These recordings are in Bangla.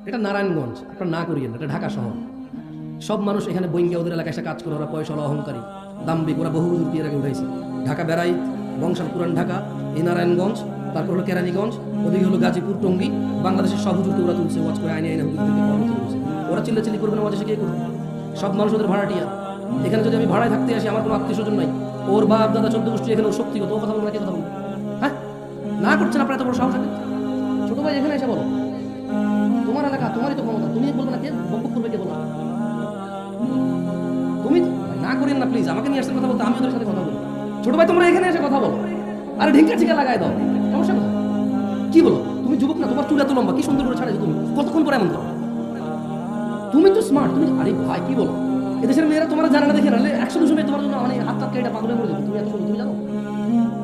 এটা নারায়ণগঞ্জ, আপনার না করিয়েন, এটা ঢাকা শহর। সব মানুষ এখানে বইঙ্গা ওদের এলাকায় এসে কাজ করে, ওরা পয়সাওয়ালা, অহংকারী, দাম্বিক, ওরা বহু হুজুর দিয়ে আগে উঠাইছে। ঢাকা বেড়াই, বংশাল, পুরান ঢাকা, এই নারায়ণগঞ্জ, তারপর হলো কেরানীগঞ্জ, ওদিকে হলো গাজীপুর, টঙ্গী, বাংলাদেশের সব হুজুরকে ওরা তুলছে, ওয়াজ করে আইনে আইনে হুজুরদেরকে কর্ম তুলছে। ওরা চিল্লাচিল্লি করবে না, ওয়াজ এসে কে করবে? সব মানুষ ওদের ভাড়াটিয়া। এখানে যদি আমি ভাড়ায় থাকতে আসি, আমার কোনো আত্মীয় স্বজন নাই, ওর বাপ দাদা 14 গোষ্ঠী এখানে, ওর শক্তিগত, ও কথা বলবো না, কে কথা বলবো? হ্যাঁ, না করছেন আপনার এত বড় সাহস? ছোট ভাই এখানে এসে বলো, তোমার এলাকা, তোমারই তো ক্ষমতা, তুমি বলবে না, কে বকবক করবে, কে বলো? তুমি না করেন না প্লিজ, আমাকে নিয়ে আসতে কথা বলতে, আমি ওদের সাথে কথা বলবো। ছোট ভাই তোমরা এখানে এসে কথা বলো, আরে ঢিঙ্কা ঠিকা লাগাই দাও, সমস্যা না। কি বলো? তুমি যুবক না? তোমার চুল এত লম্বা, কি সুন্দর করে ছাড়ে তুমি, কতক্ষণ করে এমন করো? তুমি তো স্মার্ট, তুমি, আরে ভাই কি বলো? এদেশের মেয়েরা তোমার জানা না দেখে না 100-200 মেয়ে তোমার জন্য মানে হাত টাত কেটে পাগলে মরে যাবে। তুমি এত সুন্দর, তুমি জানো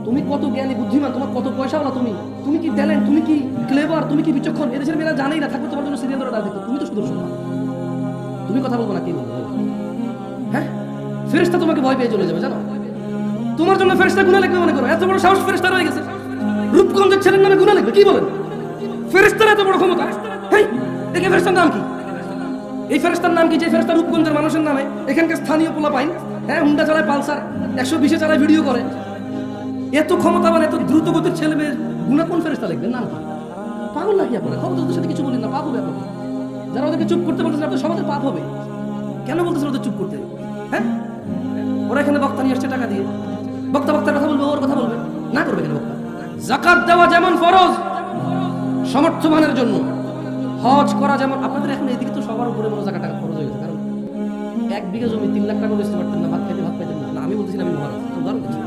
তুমি কত জ্ঞানী, বুদ্ধিমান, তোমার কত পয়সাওয়ালা, তুমি কি ট্যালেন্ট, তুমি কি ক্লেভার, তুমি কি বিচক্ষণ, এদেশের মেয়েরা জানেই না, থাকবে তোমার জন্য সিরিয়াল ধরে ডাকতো। তুমি তো সুদর্শন, তুমি কথা বলবো না, কি বলবো? হ্যাঁ, ফেরেশতা তোমাকে ভয় পেয়ে চলে যাবে, জানো? তোমার জন্য ফেরেশতা গুনাহ লিখবে মনে করো? এত বড় সাহস ফেরেশতা রয়ে গেছে, রূপগঞ্জের ছেলের নামে গুনাহ লিখবে? কি বলেন? ফেরেশতার এত বড় ক্ষমতা? হেই, এই ফেরেশতার নাম কি? এই ফেরেশতার নাম কি যে ফেরেশতা রূপগঞ্জের মানুষের নামে এখানকার স্থানীয় পোলা পাইন, হ্যাঁ, হুন্ডা চালায়, পালসার 120-এ চালায়, ভিডিও করে? এত ক্ষমতাবান, এত দ্রুত গতির ছেলে মেয়ের গুনাহ কোন ফেরেশতা লিখবেন? নাম কি? পাগল লাগি আপনারা, ক্ষমতাদের সাথে কিছু বলেন না, পাপ হবে আপনাদের। যারা ওদেরকে চুপ করতে বলতেছেন, আপনাদের সমাজের পাপ হবে। কেন বলতেছেন ওদের চুপ করতে? হ্যাঁ, ওরা এখানে বক্তা নিয়ে আসছে টাকা দিয়ে, বক্তার কথা বলবে, ওর কথা বলবে, না করবে কেন বক্তা? যাকাত দেওয়া যেমন ফরজ সমর্থমানের জন্য, হজ করা যেমন। আপনাদের এখন এদিকে তো সবার উপরে মনে জায়গা টাকা খরচ হয়ে গেছে, কারণ 1 বিঘা জমি 3 লাখ টাকা বেচতে পারতেন না, ভাত খাইতে ভাত পাইতেন না। আমি বলতেছি না, আমি মহারাজ, উদাহরণ দিচ্ছি।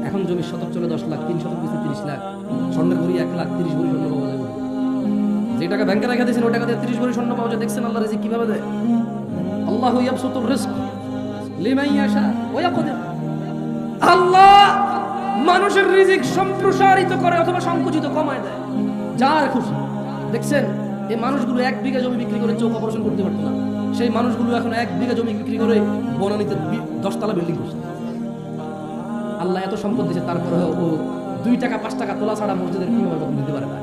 এখন জমির শতক চলে 10 লাখ, 3 শতক বেচতে 30 লাখ, স্বর্ণের ভরি 1 লাখ, 30 ভরি স্বর্ণ পাওয়া যায়। যে টাকা ব্যাংকে রেখে দিয়েছেন, ওই টাকা দিয়ে 30 ভরি স্বর্ণ পাওয়া যায়। দেখছেন আল্লাহ রিজিক কিভাবে দেয়? আল্লাহু ইয়াবসুতুর রিজক লিমান ইয়াশা ওয়া ইয়াকদির। আল্লাহ মানুষের রিজিক সম্প্রসারিত করে অথবা সংকুচিত, কমায় দেয়, যার খুশি। দেখছেন এই মানুষগুলো 1 বিঘা জমি বিক্রি করে চোখ অপারেশন করতে পারতো না, সেই মানুষগুলো এখন 1 বিঘা জমি বিক্রি করে বনানীতে 10 তলা বিল্ডিং করছে। আল্লাহ এত সম্পদ দিয়েছে, তারপরে ও 2 টাকা 5 টাকা তোলা ছাড়া মসজিদের ইমামের বেতন দিতে পারে না।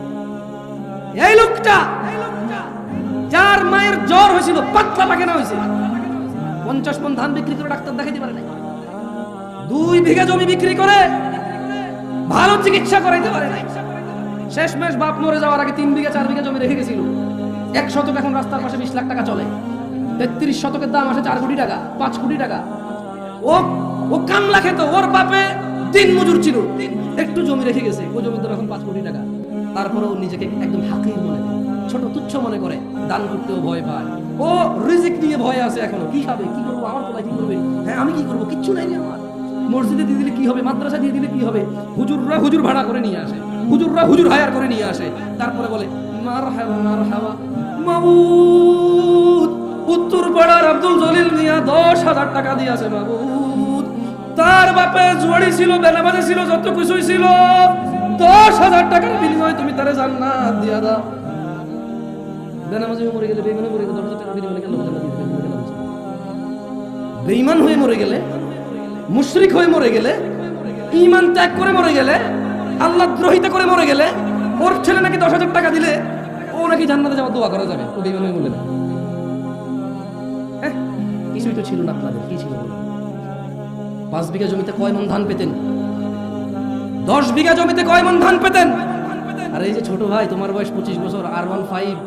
এই লোকটা যার মায়ের জ্বর হয়েছিল, পাতলা পায়খানা হয়েছে, 50 মণ ধান বিক্রি করে ডাক্তার দেখাইতে পারে না। 2 বিঘা জমি বিক্রি করে ভালো চিকিৎসা করাইতে পারে না। শেষমেশ বাপ মরে যাওয়ার আগে 3 বিঘা 4 বিঘা জমি রেখে গেছিল। 1 শতক এখন রাস্তার পাশে 20 লাখ টাকা চলে। 33 শতকের দাম আসে 4 কোটি টাকা, 5 কোটি টাকা। ও কামলা খেত, ওর বাপে দিন মজুর ছিল, একটু জমি রেখে গেছে, ও জমির দাম এখন 5 কোটি টাকা। তারপরে ও নিজেকে একদম হাকির মনে করে, ছোট তুচ্ছ মনে করে, দান করতেও ভয় পায়। ও রিজিক নিয়ে ভয় আছে এখনো, কি খাবে, কি করবো, আমার পোলা কি করবে, হ্যাঁ আমি কি করবো, কিচ্ছু নাই আমার। মসজিদে দিয়ে দিলে কি হবে, মাদ্রাসা দিয়ে দিলে কি হবে, হুজুররা হুজুর ভাড়া করে নিয়ে আসে, হুজুররা হুজুর হায়ার করে নিয়ে আসে, তারপরে বলে মারহাবা মারহাবা মাবুদ। উত্তর পাড়ার আব্দুল জলিল মিয়া 10,000 টাকা দিয়েছে মাবুদ। তার বাপে জুয়ারি ছিল, বেনামাজি ছিল, যত কিছুই ছিল, 10,000 টাকার বিনিময়ে তুমি তারে জান্নাত দিয়া দাও। বেনামাজি মরে গেলে, বেঈমান মরে গেলে 10,000 টাকার বিনিময়ে কেন জান্নাত দিতে? বেঈমান হয়ে মরে গেলে, মুশরিক হয়ে মরে গেলে, ঈমান ত্যাগ করে মরে গেলে, আল্লাহ দ্রোহিতা করে মরে গেলে, ওর ছেলে নাকি 10,000 টাকা দিলে ও নাকি জান্নাতে যাওয়ার দোয়া করা যাবে। ও বেঈমান হয়ে মরে গেলে, হ্যাঁ, কিছুই তো ছিল না আপনাদের, কি ছিল? 5 বিঘা জমিতে কয় মণ ধান পেতেন? 10 বিঘা জমিতে কয় মণ ধান পেতেন? আর এই যে ছোট ভাই, তোমার বয়স 25 বছর, R15,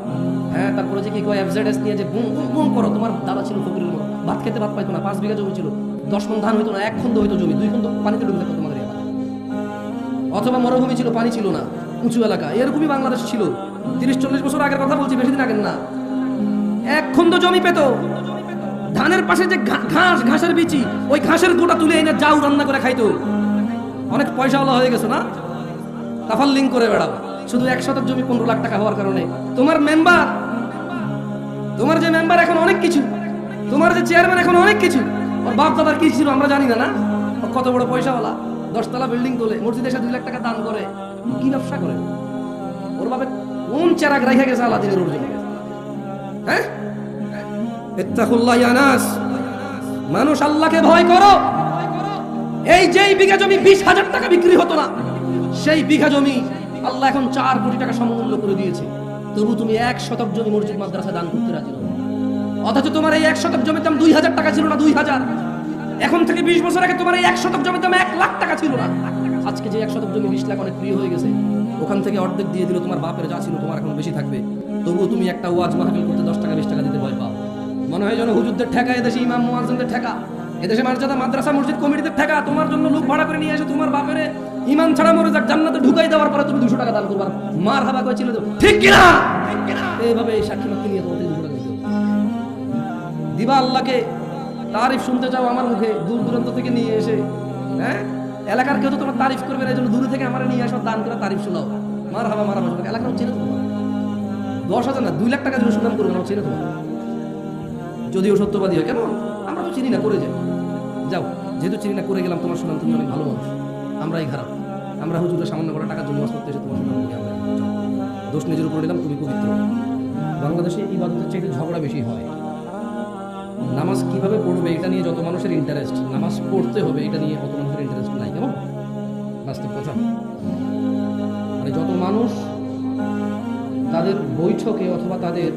হ্যাঁ, তারপরে যে কি কয় FZS নিয়ে যে বুম বুম বুম করো, তোমার দাদা ছিল ফকিরের মতো, ভাত খেতে ভাত পাইতো না, 5 বিঘা জমি ছিল, 10 মণ ধান হইতো না, 1 খন্ড হইতো জমি, 2 খন্ড পানিতে ডুবে থাকতো তোমাদের এলাকা। অথবা মরুভূমি ছিল, পানি ছিল না, উঁচু এলাকা, এরকমই বাংলাদেশ ছিল। 30-40 বছর আগের কথা বলছি, বেশি দিন আগের না। 1 খন্ড জমি পেত, ধানের পাশে যে ঘাসের বিচি, ওই ঘাসের গোটা তুলে এনে যাও রান্না করে খাইতো। অনেক পয়সাওয়ালা হয়ে গেছে না, তাফাল্লিং করে বেড়াবো শুধু 1 শতক জমি 15 লাখ টাকা হওয়ার কারণে। তোমার যে মেম্বার এখন অনেক কিছু, তোমার যে চেয়ারম্যান এখন অনেক কিছু, ওর বাপ দাদার কি ছিল আমরা জানি না, না কত বড় পয়সাওয়ালা, 10 তলা বিল্ডিং তোলে, মসজিদে এসে 2 লাখ টাকা দান করে, কি ব্যবসা করে? ওর বাপে কোন চেরাগ রাখা গেছে আলাদিনের ওর জন্য? হ্যাঁ, ইত্তাকুল্লাহ ইয়া নাস, মানুষ আল্লাহকে ভয় করো। এই যেই বিঘা জমি 20,000 টাকা বিক্রি হতো না, সেই বিঘা জমি আল্লাহ এখন 4 কোটি টাকা সমমূল্য করে দিয়েছে। তবু তুমি 1 শতক জমি মসজিদ মাদ্রাসা দান করতে রাজি নও। অথচ তোমার এই 1 শতক জমির দাম 2000 টাকা ছিল না, 2000। এখন থেকে 20 বছর আগে তোমার এই 1 শতক জমির দাম 1 লাখ টাকা ছিল না। আজকে যে 1 শতক জমি 20 লাখ অনেক প্রিয় হয়ে গেছে, ওখান থেকে অর্ধেক দিয়ে দিল, তোমার বাপের যা ছিল তোমার এখন বেশি থাকবে। তবুও তুমি একটা ওয়াজ মাহফিল করতে 10 টাকা 20 টাকা দিতে ভয় পাও। মনে হয় যেন হুজুরদের ঠেকা, এদেশে ইমাম মুয়াজ্জিনদের ঠেকা, এদেশে মর্যাদা মাদ্রাসা মসজিদ কমিটিদের ঠেকা। তোমার জন্য লোক ভাড়া করে নিয়ে এসে তোমার বাপের ইমান ছাড়া মরে যাক জান্নাতে ঢুকাই দেওয়ার পরে তুমি 200 টাকা দান করবা। মার হাবা কই ছিল, ঠিক কিনা? এইভাবে এই সাক্ষী মাত্র নিয়ে তোমাদের 200 টাকা দিতে দিবা। আল্লাহকে তারিফ শুনতে চাও আমার মুখে, দূর দূরান্ত থেকে নিয়ে এসে, হ্যাঁ এলাকার কেউ তো তোমার তারিফ করবে না, এই জন্য দূরে থেকে আমার নিয়ে আসো, দান করে তারিফ শোনাও। মার হাবা মারা বসে এলাকার চেনে তোমার 10,000 না 2 লাখ টাকা যদি সুনাম করবে না, চেনে তোমার, যদিও সত্যবাদী হয়। কেন? আমরা তো চিনি না, করে যাই। যাও, যেহেতু চিনি না করে গেলাম, তোমার সুনাম, তুমি অনেক ভালো মানুষ, আমরাই খারাপ। আমরা হুজুরের সামান্য করে টাকার জন্য ওয়াজ করতে এসে তোমার সুনাম দিকে আমরা দোষ নিজের উপর নিলাম, তুমি পবিত্র। বাংলাদেশে ইবাদতের চাইতে ঝগড়া বেশি হয়। নামাজ কিভাবে পড়বে এটা নিয়ে যত মানুষের ইন্টারেস্ট, নামাজ পড়তে হবে এটা নিয়ে অত মানুষের ইন্টারেস্ট নাই। কেমন বাস্তব কথা? মানে যত মানুষ তাদের বৈঠকে অথবা তাদের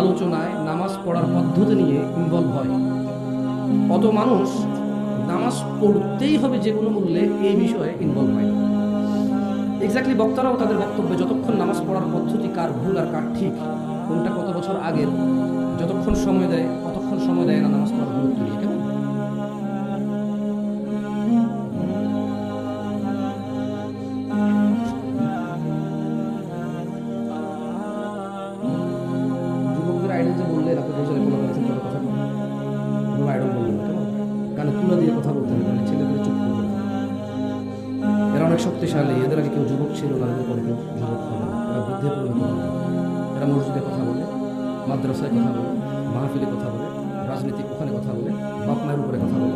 আলোচনায় নামাজ পড়ার পদ্ধতি নিয়ে ইনভলভ হয়, অত মানুষ নামাজ পড়তেই হবে যে কোনো মূল্যে এই বিষয়ে ইনভলভ হয়। এক্স্যাক্টলি বক্তারাও তাদের বক্তব্যে যতক্ষণ নামাজ পড়ার পদ্ধতি কার ভুল আর কার ঠিক, কোনটা কত বছর আগের, যতক্ষণ সময় দেয় অতক্ষণ সময় দেয় না নামাজ পড়ার গুরুত্ব নিয়ে। কেমন? যুবকদের আইডল যে বললেন, আপনি বলছেন কোনো কথা আইডল বললেন না, কেমন? কানে তুলা দিয়ে কথা বলতে হবে, মানে ছেলেদের চুপ করবে না। এরা অনেক শক্তিশালী, এদের আগে কেউ যুবক ছিল না, এদের পরে কেউ যুবক হবে না। এরা বৃদ্ধে পরিণত হবে। এরা মসজিদে কথা বলে, মাদ্রাসায় কথা বলে, মাহফিলে কথা বলে, রাজনীতিক ওখানে কথা বলে, বাপ মায়ের উপরে কথা বলে,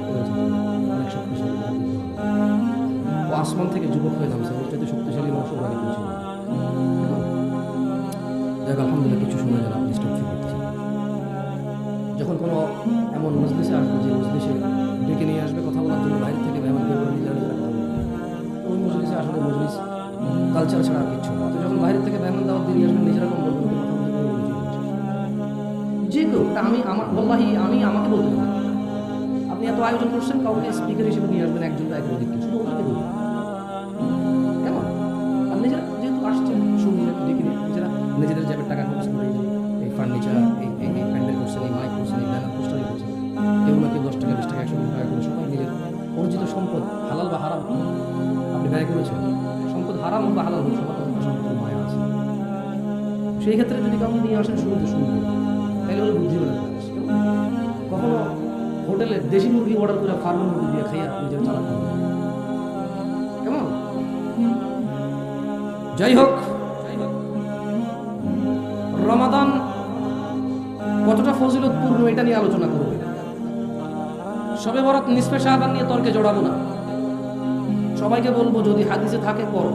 অনেক শক্তিশালী। ও আসমান থেকে যুবক হয়ে নামছে, ওর চাইতে শক্তিশালী মানুষ ওর আগে পৌঁছে দেখ। আলহামদুলিল্লাহ, কিছু সময় যেন আপনি স্টপ ফিল করতেছেন। যখন কোনো এমন মজলিসে আসবে যে মজলিসে ডেকে নিয়ে আসবে কথা বলার জন্য বাইরে থেকে মেহমান করে নিজেরা নিজেরা কথা বলবে, ওই মজলিসে আসলে মজলিস কালচার ছাড়া আর কিছু না। তো যখন বাইরে থেকে মেহমান দাওয়াত দিয়ে আসবেন, নিজেরা কম বলবেন, যে কেউ আমি আমার বল্লাহি আমি আমাকে বলতে পারি, আপনি এত আয়োজন করছেন, কাউকে স্পিকার হিসেবে নিয়ে আসবেন, একজন বা একজন দিকে শুধু ওদেরকে বলবেন। কেমন? আর নিজেরা যেহেতু আসছেন, শুনলেন, দেখে নিজেরা নিজেদের যাবে টাকা খরচ করে এই ফার্নিচার, এই প্যান্ডেল করছেন, এই মাইক করছেন, এই ব্যানার পোস্টারি করছেন, কেউ না কেউ 10 টাকা 20 টাকা 100 টাকা করে সবাই নিজের অর্জিত সম্পদ, হালাল বা হারাম, আপনি ব্যয় করেছেন। সম্পদ হারাম বা হালাল হোক, সবার সম্পদের মায়া আছে। সেই ক্ষেত্রে যদি কাউকে নিয়ে আসেন, শুনতে শুনবেন, তাইলে হলে বুদ্ধি বেড়ে যাবে। কখনো হোটেলে দেশি মুরগি অর্ডার করে ফার্মের মুরগি দিয়ে খাইয়া নিজের চালাতে হবে। কেমন? যাই হোক, রমাদান কতটা ফজিলতপূর্ণ এটা নিয়ে আলোচনা করব। শবে বরাত, নিসফে শাবান নিয়ে তর্কে জড়াবো না। সবাইকে বলবো, যদি হাদিসে থাকে করো,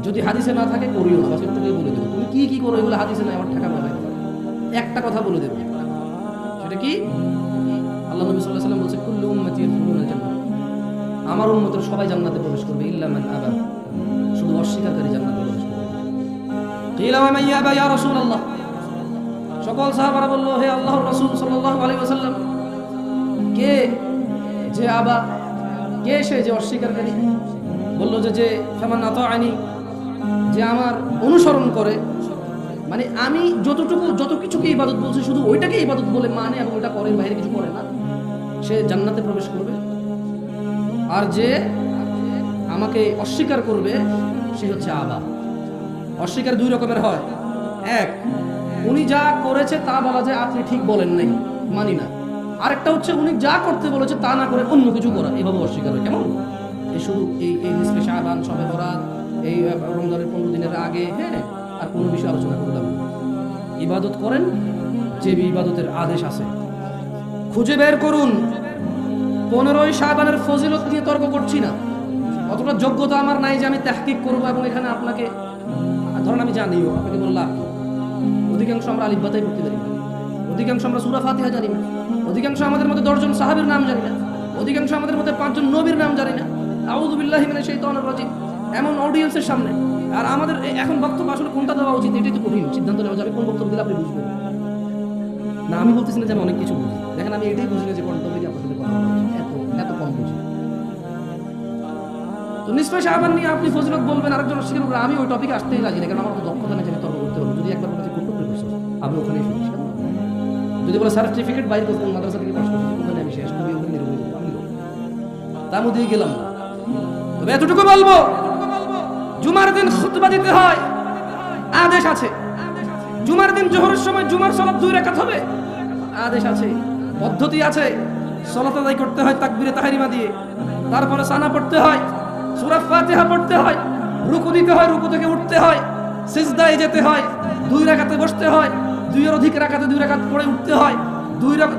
যদি হাদিসে না থাকে করিও না। একটু বলে দেবো তুমি কি কি করো, এগুলো হাদিসে নাই, আমার ঠেকা পাবে। একটা কথা বলে দেবো, সেটা কি? আল্লাহ নবী সাল্লাল্লাহু আলাইহি ওয়াসাল্লাম বলেছে, কুল্লু উম্মতি ইয়াদখুলুনাল জান্নাহ, আমার উম্মতের সবাই জান্নাতে প্রবেশ করবে, ইল্লা মান আবা, শুধু অস্বীকারী জান্নাতে প্রবেশ করবে। কিলা ওয়া মান ইয়াবা ইয়া রাসূলুল্লাহ, সকল সাহাবারা বলল, হে আল্লাহর রাসূল সাল্লাল্লাহু আলাইহি ওয়াসাল্লাম, কে যে আবা, কে সে যে অস্বীকারী? বলল যে ফামান আতাআনি, যে আমার অনুসরণ করে, মানে আমি যত কিছুকে ইবাদত বলছি শুধু ওইটাকে ইবাদত বলে মানে এবং ওটা করে, বাইরে কিছু করে না, সে জান্নাতে প্রবেশ করবে। আর যে আমাকে অস্বীকার করবে সে হচ্ছে আবা। অস্বীকার 2 রকমের হয়। এক, উনি যা করেছে তা বলা যায় আপনি ঠিক বলেন নাই, মানি না। আরেকটা হচ্ছে উনি যা করতে বলেছে তা না করে অন্য কিছু করা, এভাবে অস্বীকার হয়। কেমন? এই শুধু এই নিসফে শাবান, শবে বরাত, এই রমজানের 15 দিনের আগে, হ্যাঁ, আর কোনো বিষয় আলোচনা করলাম না। ইবাদত করেন, যে ইবাদতের আদেশ আছে খুঁজে বের করুন। 15ই শাবানের ফজিলত নিয়ে তর্ক করছি না, অতটা যোগ্যতা আমার নাই যে আমি তাহকিক করবো এবং এখানে আপনাকে, ধরেন আমি জানিও, আপনাকে বললাম, অধিকাংশ আমরা আলিফ বাতাই পড়তে পারি না, অধিকাংশ আমরা সূরা ফাতিহা জানি না, অধিকাংশ আমাদের মধ্যে 10 জন সাহাবীর নাম জানি না, অধিকাংশ আমাদের মধ্যে 5 জন নবীর নাম জানি না। আউযু বিল্লাহি মিনাশ শাইতানির রাজিম। এমন অডিয়েন্সের সামনে আর আমাদের এখন বক্তব্য আসলে কোনটা দেওয়া উচিত এটাই তো কঠিন সিদ্ধান্ত নেওয়া যাবে। কোন বক্তব্য দিলে আপনি বুঝবেন না। আমি বলতেছি না যে আমি অনেক কিছু বুঝি, দেখেন আমি এটাই বুঝি না যে কোন টপিকে আপনার সাথে কথা বলছি, এত এত কম বুঝি। তো নিশ্চয়ই শাবান নিয়ে আপনি ফজিলত বলবেন, আরেকজন অস্বীকার করবেন, আমি ওই টপিকে আসতেই রাজি না, কারণ আমার দক্ষতা নেই যে আমি তর্ক করতে পারবো। যদি একবার বলেছি কোন টপিক করছো আমি ওখানেই শুনি, যদি বলে সার্টিফিকেট বাইরে করতেন মাদ্রাসা থেকে পাস করতেন ওখানে আমি শেষ করি, ওখানে নির্ভর আমি লোক তার মধ্যেই গেলাম না। তবে এতটুকু বলবো, জুমার দিন খুতবা দিতে হয়, আদেশ আছে। জুমার দিন জোহরের সময় জুমার সালাত 2 রাকাত হবে, আদেশ আছে, পদ্ধতি আছে। সালাত আদায় করতে হয় তাকবীরে তাহরিমা দিয়ে, তারপরে সানা পড়তে হয়, সূরা ফাতিহা পড়তে হয়, রুকু দিতে হয়, রুকু থেকে উঠতে হয়, সিজদায় যেতে হয়, 2 রাকাতে বসতে হয়, 2 এর অধিক রাকাতে 2 রাকাত পড়ে উঠতে হয়,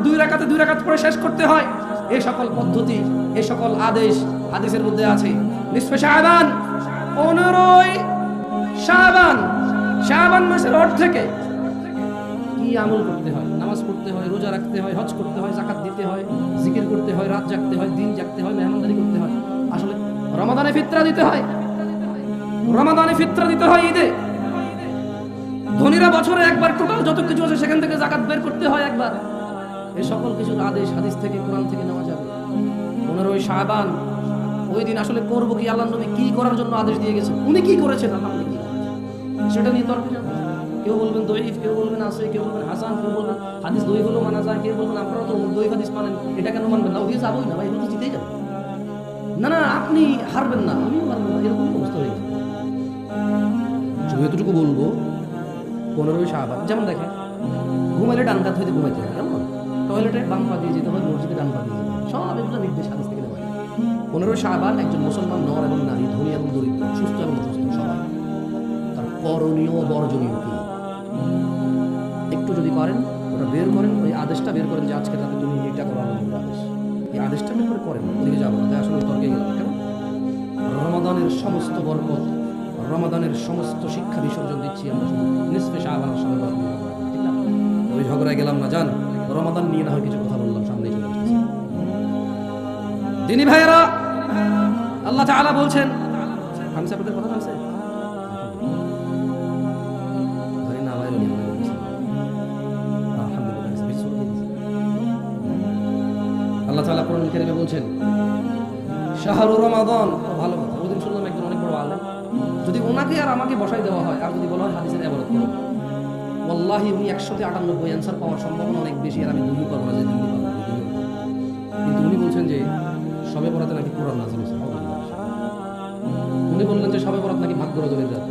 2 রাকাতে 2 রাকাত পড়ে শেষ করতে হয়। এই সকল পদ্ধতি, এই সকল আদেশ হাদিসের মধ্যে আছে। নিসফে শাবান 15ই শাবান, শাবান মাসের অর্ধেকে কি আমল করতে হয়? নামাজ পড়তে হয়, রোজা রাখতে হয়, হজ করতে হয়, যাকাত দিতে হয়, জিকির করতে হয়, রাত জাগতে হয়, দিন জাগতে হয়, মেহমানদারি করতে হয়। আসলে রমাদানে ফিতরা দিতে হয়, রমাদানে ফিতরা দিতে হয় ঈদে। ধনীরা বছরে একবার টোটাল যত কিছু আছে সেখান থেকে যাকাত বের করতে হয় একবার। এই সকল কিছুর আদেশ হাদিস থেকে, কোরআন থেকে নেওয়া যাবে। 15ই শাবান, ওই দিন আসলে করবো কি, আল্লাহর নবী কি করার জন্য আদেশ দিয়ে গেছেন, উনি কি করেছেন আলহামদুলিল্লাহ, সেটা নিয়ে তর্ক যাবে। কেউ বলবেন দঈফ, কেউ বলবেন আছে, কেউ বলবেন হাসান, কেউ বলবেন হাদিস দঈফ হলেও মানা যায়, কেউ বলবেন আপনারা তো দঈফ হাদিস মানেন, এটা কেন মানবেন না? ওদিকে যাবোই না ভাই, এগুলো তো জিতেই যাবে। না না, আপনি হারবেন না, আমিও হারবো না, এরকম অবস্থা হয়ে গেছে। এতটুকু বলবো, 15ই শাবান যেমন দেখেন, ঘুমাইলে ডান কাত হইতে ঘুমাইতে হয়, কেমন টয়লেটে বাম পা দিয়ে যেতে হয়, মসজিদে ডান পা দিয়ে যেতে হয়, সব এগুলো নির্দেশ হাদিস থেকে দেওয়া হয়। 15ই শাবান একজন মুসলমান, নর এবং নারী, ধনী এবং দরিদ্র, সুস্থ এবং অসুস্থ, সবাই তার করণীয় বর্জনীয় কি একটু যদি করেন ওটা বের করেন, ওই আদেশটা বের করেন যে আজকে তাতে তুমি এটা করো, আদেশ, এই আদেশটা বের করে করেন, ওদিকে যাবো না। আসলে তর্কে গেলাম কেন? রমাদানের সমস্ত বরকত, রমাদানের সমস্ত শিক্ষা বিসর্জন দিচ্ছি আমরা শুধু নিসফে শাবানের সময়, ঠিক না? ওই ঝগড়ায় গেলাম না, জান রমাদান নিয়ে না হয় কিছু কথা বললাম, সামনে চলে আসতেছে। দিনী ভাইয়েরা, আল্লাহ তাআলা বলছেন, থামছে আপনাদের কথা, থামছে? আল্লাহ তাআলা কোরআন কারীমে বলছেন শাহরু রমাদান, ভালো কথা। ওইদিন শুনলাম একজন অনেক বড় আলেম, যদি ওনাকে আর আমাকে বসাই দেওয়া হয় আর যদি বলা হয় হাদিসের ইবাদত করো, ওয়াল্লাহি উনি 198 অ্যানসার পাওয়ার সম্ভাবনা অনেক বেশি, আর আমি 2 পাবো না, যে 2 পাবো। কিন্তু উনি বলছেন যে শবে বরাতে নাকি কোরআন নাযিল হয়েছে, উনি বললেন যে শবে বরাত নাকি ভাগ্য রজনীর রাত।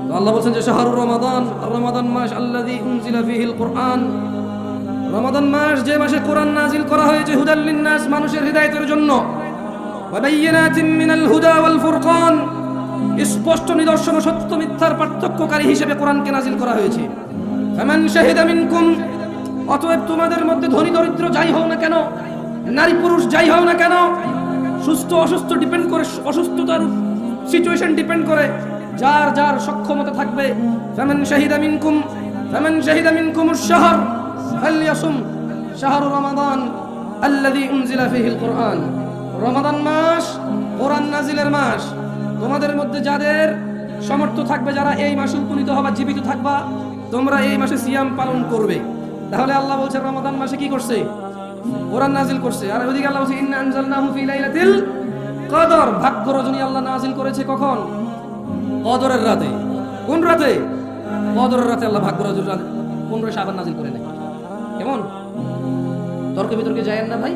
তো আল্লাহ বলছেন যে শাহরু রমাদান, রমাদান মাস আল্লাযী উনজিলা ফীহিল কুরআন, রমাদান মাস যে মাসে কোরআন নাযিল করা হয়েছে, হুদাল লিন-নাস, মানুষের হিদায়াতের জন্য, ওয়া বায়্যিনাতিন মিনাল হুদা ওয়াল ফুরকান, স্পষ্ট নিদর্শন ও সত্য মিথ্যার পার্থক্যকারী হিসেবে কোরআনকে নাযিল করা হয়েছে। ফামান শাহিদা মিনকুম, অতএব তোমাদের মধ্যে ধনী দরিদ্র যাই হও না কেন, নারী পুরুষ যাই হও না কেন, সুস্থ অসুস্থ ডিপেন্ড করে, অসুস্থতার সিচুয়েশন ডিপেন্ড করে, যার যার সক্ষমতা থাকবে। ফামান শাহিদা মিনকুম, ফামান শাহিদা মিনকুমুশ শাহর ফালইয়াসুম শাহরু রমাদান আল্লাযী উনজিলা ফীহিল কুরআন, রমাদান মাস কোরআন নাযিলের মাস। তোমাদের মধ্যে যাদের সামর্থ্য থাকবে, যারা এই মাসে উপনীত হবা, জীবিত থাকবা, তোমরা এই মাসে সিয়াম পালন করবে। তাহলে আল্লাহ বলছে রমাদান মাসে কি করছে? কোরআন নাযিল করছে। আর ওইদিকে আল্লাহ বলছে ইন্না আনজালনাহু ফি লাইলাতিল কদর, ভাগ্য রজনী আল্লাহ নাযিল করেছে কখন? কদরের রাতে। কোন রাতে? কদরের রাতে আল্লাহ ভাগ্য রজনী 15 শাবান নাযিল করে নাই। কেমন তর্কে বিতর্কে যায়েন না ভাই,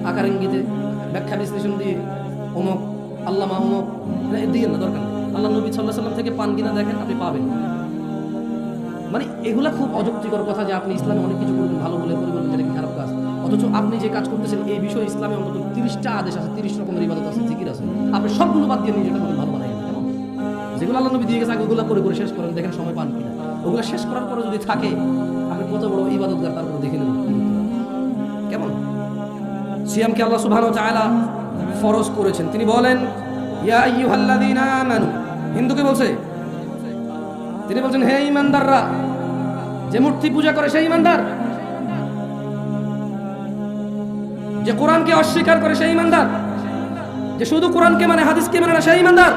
আকার ইঙ্গিতে ব্যাখ্যা বিশ্লেষণ দিয়ে অমুক আল্লামা অমুক দিয়ে না, দরকার নেই। আল্লাহ নবী সাল্লাল্লাহু আলাইহি ওয়াসাল্লাম থেকে পান কিনা দেখেন, আপনি পাবেন। মানে এগুলা খুব অযৌক্তিকর কথা যে আপনি ইসলামে অনেক কিছু করবেন, ভালো বলে করবেন, যেটা খারাপ কাজ, অথচ আপনি যে কাজ করতেছেন এই বিষয়ে ইসলামে অন্তত 30টা আদেশ আছে, 30 রকমের ইবাদত আছে, জিকির আছে, আপনি সবগুলো বাদ দিয়ে নিজেটা ভালো বানাবেন। কেমন যেগুলো আল্লাহ নবী দিয়ে গেছে আগে ওগুলা করে করে শেষ করেন, দেখেন সময় পান কিনা। ওগুলা শেষ করার পরে যদি থাকে আপনি কত বড় ইবাদতগার, তারপরে দেখে নেবেন কেমন। সিয়ামকে আল্লাহ সুবহানাহু ওয়া তাআলা ফরজ করেছেন। তিনি বলেন ইয়া আইয়ুহাল্লাযীনা আমানু, হিন্দুকে বলছে, তিনি বলছেন হে ঈমানদাররা, যে মূর্তি পূজা করে সেই ঈমানদার, যে কোরআনকে অস্বীকার করে সেই ঈমানদার, যে শুধু কোরআনকে মানে হাদিসকে মানে না সেই ঈমানদার।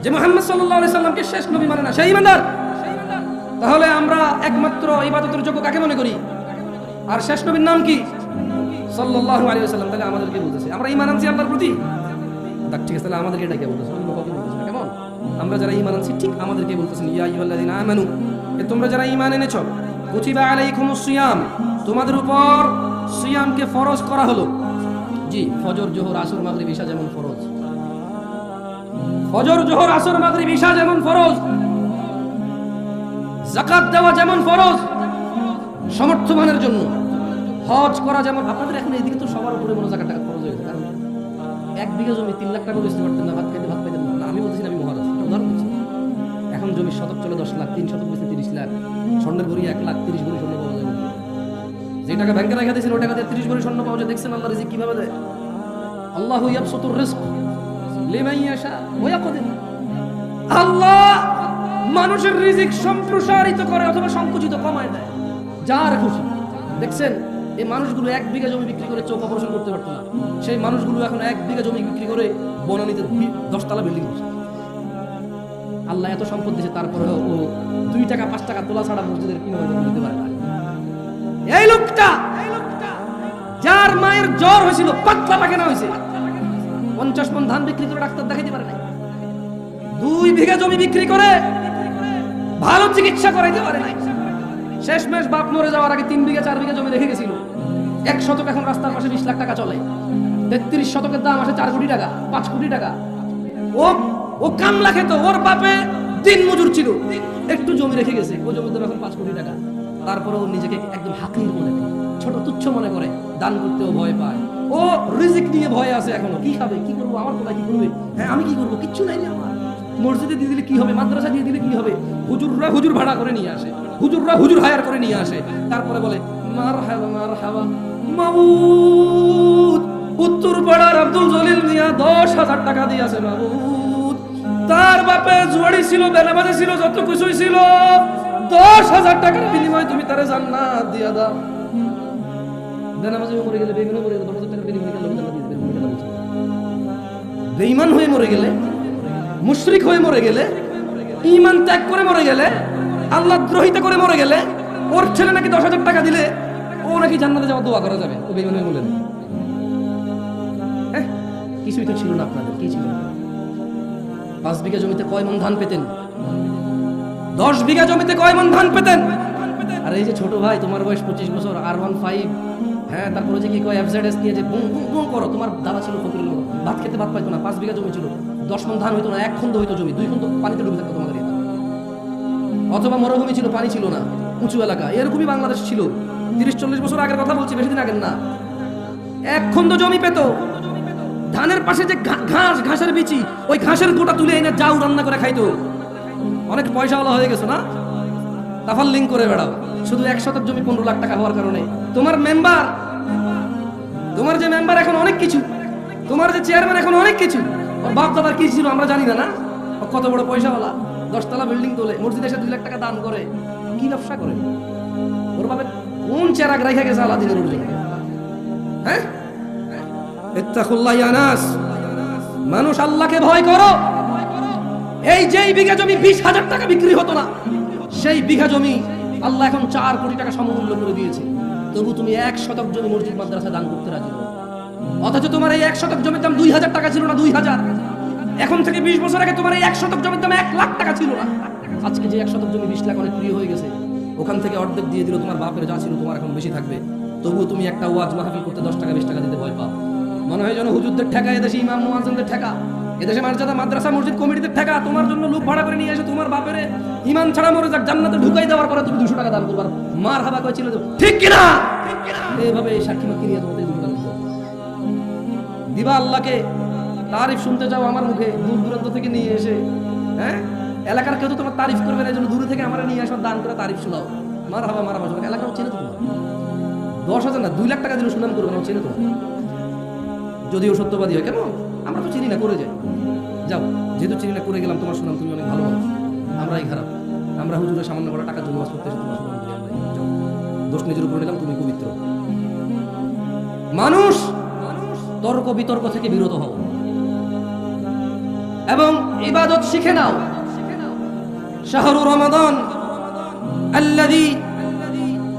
যে মুহাম্মদ সাল্লাল্লাহু আলাইহি সাল্লামকে শেষ নবী মানে না, সেই ইমানদার। তাহলে আমরা একমাত্র ইবাদতের যোগ্য কাকে মনে করি? আর শেষ নবীর নাম কি? সাল্লাল্লাহু আলাইহি ওয়াসাল্লাম। তাহলে আমাদেরকে বলতেছে আমরা ঈমান আনছি আল্লাহর প্রতি। ঠিক আছে, তাহলে আমাদেরকে এটা কে বলতেছে? অন্য কাউকে বলতেছে না। কেমন? আমরা যারা ঈমান আনছি ঠিক আমাদেরকে বলতেছেন, ইয়া আইয়ুহাল্লাযিনা আমানু, তোমরা যারা ঈমান এনেছো, কুতিবা আলাইকুমুস সিয়াম, তোমাদের উপর সিয়ামকে ফরজ করা হলো। জি, ফজর জোহর আসর মাগরিব ইশা যেমন ফরজ, ফজর জোহর আসর মাগরিব ইশা যেমন ফরজ, যাকাত দেওয়া যেমন ফরজ সমর্থবানের জন্য, হজ করা যেমন। আপনাদের এখন এইদিকে তো সবার উপরে মনে জাকাত টাকা খরচ হয়ে গেছে, কারণ 1 বিঘা জমি 3 লাখ টাকা বেচতে পারতেন না, ভাত খাইতে ভাত পাইতেন না। আমি বলতেছি না আমি মহারাজ, উদাহরণ দিচ্ছি। এখন জমি শতক চলে 10 লাখ, 3 শতক বেচতে 30 লাখ, স্বর্ণের ভরি 1 লাখ, 30 ভরি স্বর্ণ পাওয়া যাবে। যে টাকা ব্যাংকে রেখে দিয়েছেন ওই টাকা দিয়ে 30 ভরি স্বর্ণ পাওয়া যায়। দেখছেন আল্লাহ রিজিক কিভাবে দেয়? আল্লাহু ইয়াবসুতুর রিজক লিমান ইয়াশা ওয়া ইয়াকদির। আল্লাহ মানুষের রিজিক সম্প্রসারিত করে অথবা সংকুচিত কমায় দেয়, যার খুশি। দেখছেন এই মানুষগুলো 1 বিঘা জমি বিক্রি করে চোখ অপারেশন করতে পারতো না, সেই মানুষগুলো এখন 1 বিঘা জমি বিক্রি করে বনানীতে 10 তলা বিল্ডিং করছে। আল্লাহ এত সম্পদ দিয়েছে, তারপরে ও 2 টাকা 5 টাকা তোলা ছাড়া মসজিদের ইমাম দিতে পারে না। এই লোকটা যার মায়ের জ্বর হয়েছিল, পাতলা পায়খানা হয়েছে, 50 মণ ধান বিক্রি করে ডাক্তার দেখাইতে পারে না। 2 বিঘা জমি বিক্রি করে ভালো চিকিৎসা করাইতে পারে নাই। শেষমেশ বাপ মরে যাওয়ার আগে 3 বিঘা 4 বিঘা জমি রেখে গেছিল। 1 শতক এখন রাস্তার পাশে 20 লাখ টাকা চলে। 33 শতকের দাম আসে 4 কোটি টাকা, 5 কোটি টাকা। ও কামলা খেত, ওর বাপে দিন মজুর ছিল, একটু জমি রেখে গেছে, ওই জমির দাম এখন 5 কোটি টাকা। তারপরে ও নিজেকে একদম হাকির মনে করে, ছোট তুচ্ছ মনে করে, দান করতেও ভয় পায়। ও রিজিক নিয়ে ভয় আছে এখনো। কি খাবে, কি করবো, আমার কোথায় কি করবে, হ্যাঁ আমি কি করবো, কিচ্ছু নাই আমার। মসজিদে দিয়ে দিলে কি হবে, মাদ্রাসা দিয়ে দিলে কি হবে, হুজুররা হুজুর ভাড়া করে নিয়ে আসে, হুজুররা হুজুর হায়ার করে নিয়ে আসে। তারপরে বলে মারহাবা মারহাবা মাবুদ, উত্তর পাড়ার আব্দুল জলিল মিয়া 10,000 টাকা দিয়েছে মাবুদ। তার বাপে জুয়াড়ি ছিল, বেনাবাজি ছিল, যত কিছুই ছিল, 10,000 টাকার বিনিময়ে তুমি তারে জান্নাত দিয়া দাও। বেনাবাজি মরে গেলে, বেঈমান মরে গেলে 10,000 টাকার বিনিময়ে আল্লাহ জান্নাত দিয়ে দেবেন। বেঈমান হয়ে মরে গেলে, মুশরিক হয়ে মরে গেলে, ঈমান ত্যাগ করে মরে গেলে, আল্লাহ দ্রোহিতা করে মরে গেলে, ওর ছেলে নাকি 10,000 টাকা দিলে ও নাকি জান্নাতে যাওয়ার দোয়া করা যাবে। ও বেঈমান হয়ে বলেন, হ্যাঁ কিছুই তো ছিল না আপনাদের, কি ছিল? 5 বিঘা জমিতে কয় মণ ধান পেতেন? 10 বিঘা জমিতে কয় মণ ধান পেতেন? আর এই যে ছোট ভাই, তোমার বয়স 25 বছর, R15, হ্যাঁ তারপরে যে কি কয় FZS নিয়ে যে বুম বুম বুম করো। তোমার দাদা ছিল ফকিরের মতো, ভাত খেতে ভাত পাইতো না, 5 বিঘা জমি ছিল, 10 মণ ধান হইতো না, 1 খন্ড হইতো জমি, 2 খন্ড পানিতে ডুবে থাকতো তোমাদের। অথবা মরুভূমি ছিল, পানি ছিল না, উঁচু এলাকা, এরকমই বাংলাদেশ ছিল। 30-40 বছর আগের কথা বলছি, বেশি দিন আগের না। 1 খন্ড জমি পেত, ধানের পাশে যে ঘাসের বিচি, ওই ঘাসের গোটা তুলে এনে যাও রান্না করে খাইতো। অনেক পয়সাওয়ালা হয়ে গেছো না, তাফাল্লিং করে বেড়াও। শুধু 1 শতক জমি 15 লাখ টাকা হওয়ার কারণে তোমার যে মেম্বার এখন অনেক কিছু, তোমার যে চেয়ারম্যান এখন অনেক কিছু। ওর বাপ দাদার কি ছিল আমরা জানি না। ও কত বড় পয়সাওয়ালা, 10 তলা বিল্ডিং তোলে, মসজিদে এসে 2 লাখ টাকা দান করে, কি ব্যবসা করে? ওর বাপে কোন চেরাগ রেখে গেছে আলাদিনের জন্য? হ্যাঁ, ইত্তাকুল্লাহ ইয়া নাস, মানুষ আল্লাহকে ভয় করো। এই যেই বিঘা জমি 20,000 টাকা বিক্রি হতো না, সেই বিঘা জমি আল্লাহ এখন 4 কোটি টাকা সমমূল্য করে দিয়েছে। তবু তুমি 1 শতক জমি মসজিদ মাদ্রাসা দান করতে রাজি নও। অথচ তোমার এই 1 শতক জমির দাম 2,000 টাকা ছিল না, 2,000। এখন থেকে 20 বছর আগে তোমার এই 1 শতক জমির দাম 1 লাখ টাকা ছিল না। আজকে যে 1 শতক জমি 20 লাখ অনেক প্রিয় হয়ে গেছে। ওখান থেকে অর্ধেক দিয়ে দিল, তোমার বাপের যা ছিল তোমার এখন বেশি থাকবে। তবুও তুমি একটা ওয়াজ মাহফিল করতে 10 টাকা 20 টাকা দিতে ভয় পাও। মনে হয় যেন হুজুরদের ঠেকা, এদেশে ইমাম মুয়াজ্জিনদের ঠেকা, এদেশে মাদ্রাসা মাদ্রাসা মসজিদ কমিটিদের ঠেকা। তোমার জন্য লোক ভাড়া করে নিয়ে এসে তোমার বাপের ইমান ছাড়া মরে যাক, জান্নাতে ঢুকাই দেওয়ার পরে তুমি 200 টাকা দান করবার মার হাবা কইছিল, ঠিক কি না? এইভাবে সাক্ষী মাকি নিয়ে তোমাদের 200 টাকা দিবা। আল্লাহকে তারিফ শুনতে যাও আমার মুখে, দূর দূরান্ত থেকে নিয়ে এসে, হ্যাঁ এলাকার কেউ তো তোমার তারিফ করবে না, এই জন্য দূরে থেকে আমরা নিয়ে আসো, দান করে তারিফ শোনাও, মার হাবা এলাকার চেনে তো তোমার। 10,000 না 2 লাখ টাকা দিলে সুনাম করবে না, চেনে তোমার, যদিও সত্যবাদী হয়। কেন? আমরা তো চিনি না, করে যাই। যাও, যেহেতু চিনি না করে গেলাম, তোমার সুনাম, তুমি অনেক ভালো মানুষ, আমরাই খারাপ। আমরা হুজুরের সামান্য বড় টাকা জন্য করতে এসে তোমার সুনাম করি আমরা। যাও, দোষ নিজের উপরে নিলাম, তুমি পবিত্র মানুষ। তর্ক বিতর্ক থেকে বিরত হও। এবং ইবাদত শিখে নাও। শাহরু রমাদান আল্লাযী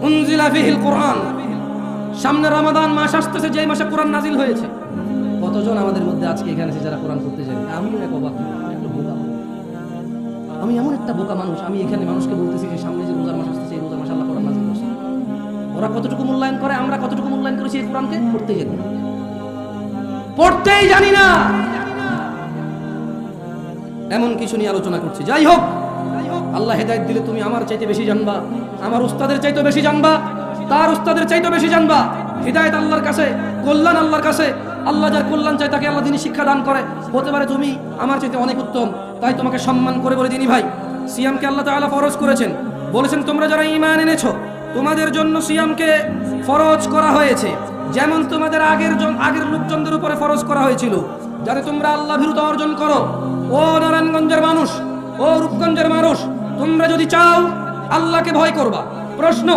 উনজিলা ফীহিল কুরআন, সামনে রমাদান মাস আসতেছে, যে মাসে কোরআন নাজিল হয়েছে। কতজন আমাদের মধ্যে আজকে এখানে এসে যারা কোরআন পড়তে জানে? আমিও এক অবাক, আমি এমন একটা বোকা মানুষ। আমি এখানে মানুষকে বলতেছি যে সামনে যে রোজার মাস আসতেছে, এই রোজার মাসে আল্লাহ কোরআন নাজিল করছে। ওরা কতটুকু মূল্যায়ন করে, আমরা কতটুকু মূল্যায়ন করেছি এই কোরআনকে? পড়তেই জানি না, পড়তেই জানি না। এমন কিছু নিয়ে আলোচনা করছি। যাই হোক, আল্লাহ হেদায়েত দিলে তুমি আমার চাইতে বেশি জানবা, আমার উস্তাদের চাইতে বেশি জানবা, তার উস্তাদের চাইতে বেশি জানবা। হিদায়াত আল্লাহর কাছে, কল্যাণ আল্লাহর কাছে। আল্লাহ যার কল্যাণ চাই তাকে আল্লাহ দিনী শিক্ষা দান করে। হতে পারে তুমি আমার চাইতে অনেক উত্তম, তাই তোমাকে সম্মান করে বলে দিনী ভাই, সিয়ামকে আল্লাহ তাআলা ফরজ করেছেন। বলেছেন তোমরা যারা ঈমান এনেছো তোমাদের জন্য সিয়ামকে ফরজ করা হয়েছে, যেমন তোমাদের আগের লোকজনদের উপরে ফরজ করা হয়েছিল, যাতে তোমরা আল্লাহ ভীরুতা অর্জন করো। ও নারায়ণগঞ্জের মানুষ, ও রূপগঞ্জের মানুষ, তোমরা যদি চাও আল্লাহকে ভয় করবা। প্রশ্ন,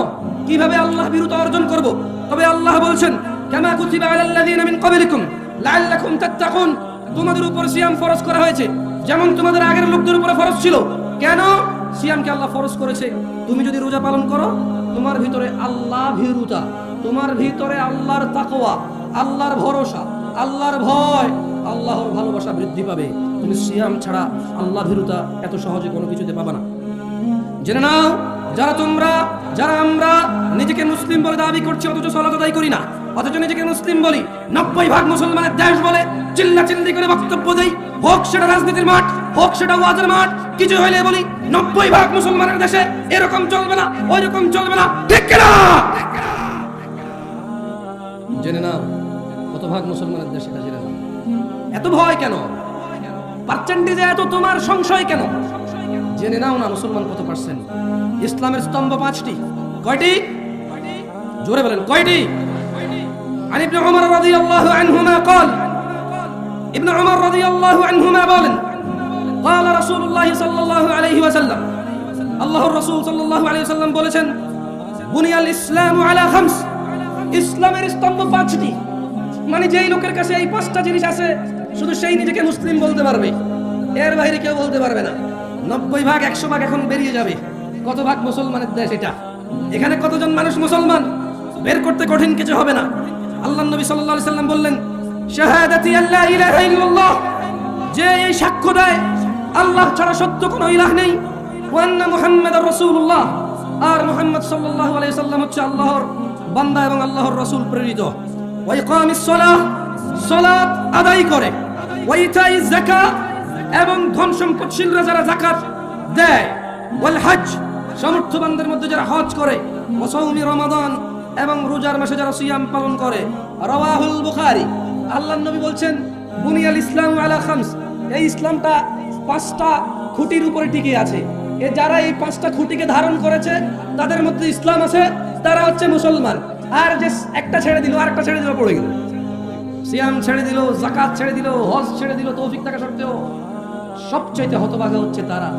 কিভাবে আল্লাহ ভীরুতা অর্জন করব? তবে আল্লাহ বলছেন কামা কুতিবা আলাল্লাযীনা মিন ক্বাবলিকুম লাআল্লাকুম তাত্তাকুন, তোমাদের উপর সিয়াম ফরজ করা হয়েছে যেমন তোমাদের আগের লোকদের উপরে ফরজ ছিল। কেন সিয়ামকে আল্লাহ ফরজ করেছে? তুমি যদি রোজা পালন করো, তোমার ভিতরে আল্লাহ ভীরুতা, তোমার ভিতরে আল্লাহর তাকওয়া, আল্লাহর ভরসা, আল্লাহর ভয়, আল্লাহর ভালোবাসা বৃদ্ধি পাবে। তুমি সিয়াম ছাড়া আল্লাহ ভীরুতা এত সহজে কোনো কিছুতে পাবা না। জেনে নাও, যারা আমরা নিজেকে মুসলিম বলে দাবি করছি অথচ সালাত আদায় করি না, অথচ নিজেকে মুসলিম বলি, 90% মুসলমানের দেশ বলে চিল্লাচিল্লি করে বক্তব্য দেই, হোক সেটা রাজনীতির মাঠ, হোক সেটা ওয়াজের মাঠ, কিছু হইলে বলি 90% মুসলমানের দেশে এরকম চলবে না, ওই রকম চলবে না, ঠিক কিনা? জেনে নাও কত ভাগ মুসলমানের দেশে, এটা জেনে নাও। এত ভয় কেন? পার্সেন্টেজে এত তোমার সংশয় কেন? জেনে নাও না মুসলমান কত পার্সেন্ট। ইসলামের স্তম্ভ 5টি। কয়টি? জোরে বলেন, কয়টি? আন ইবনে উমর রাদিয়াল্লাহু আনহুমা قال, ইবনে উমর রাদিয়াল্লাহু আনহুমা বলেন, قال রাসূলুল্লাহ সাল্লাল্লাহু আলাইহি ওয়াসাল্লাম, আল্লাহর রাসূল সাল্লাল্লাহু আলাইহি ওয়াসাল্লাম বলেছেন, বুনিয়াল ইসলামু আলা খামস, ইসলামের স্তম্ভ 5টি। মানে যেই লোকের কাছে এই 5টা জিনিস আছে, শুধু সেই নিজেকে মুসলিম বলতে পারবে, এর বাইরে কেউ বলতে পারবে না। 90% 100% এখন বেরিয়ে যাবে। কত ভাগ মুসলমানের দেশ এটা? এখানে কতজন মানুষ মুসলমান? বের করতে কঠিন কিছু হবে না। আল্লাহর নবী সাল্লাল্লাহু আলাইহি সাল্লাম বললেন, শাহাদাতি আল্লা ইলাহা ইল্লাল্লাহ, যে এই সাক্ষ্য দেয় আল্লাহ ছাড়া সত্য কোনো ইলাহ নেই, ওয়া আন্না মুহাম্মাদার রাসূলুল্লাহ, আর মুহাম্মদ সাল্লাল্লাহু আলাইহি সাল্লাম হচ্ছে আল্লাহর বান্দা এবং আল্লাহর রাসূল প্রেরিত। ওয়া ইকামিস সালাহ, সালাত আদায় করে। ওয়া ইতাইজ যাকাত, এবং ধন সম্পদশীলরা যারা যাকাত দেয়। ওয়াল হজ, সামর্থ্যবানদের মধ্যে যারা হজ করে। ওয়া সাওমি রমাদান, এবং রোজার মাসে যারা সিয়াম পালন করে। রাওয়াহুল বুখারী, আল্লাহর নবী বলছেন, বুনিয়াল ইসলামু আলা খামস, এই ইসলামটা 5টা খুঁটির উপরে টিকে আছে। যারা এই 5টা খুঁটিকে ধারণ করেছে তাদের মধ্যে ইসলাম আছে, তারা হচ্ছে মুসলমান। আর যে একটা ছেড়ে দিল, আরেকটা ছেড়ে দিল, পড়ে গেল। সিয়াম ছেড়ে দিল, যাকাত ছেড়ে দিল, হজ ছেড়ে দিল, তৌফিক থাকা সত্ত্বেও সবচাইতে হতভাগা হচ্ছে তারা,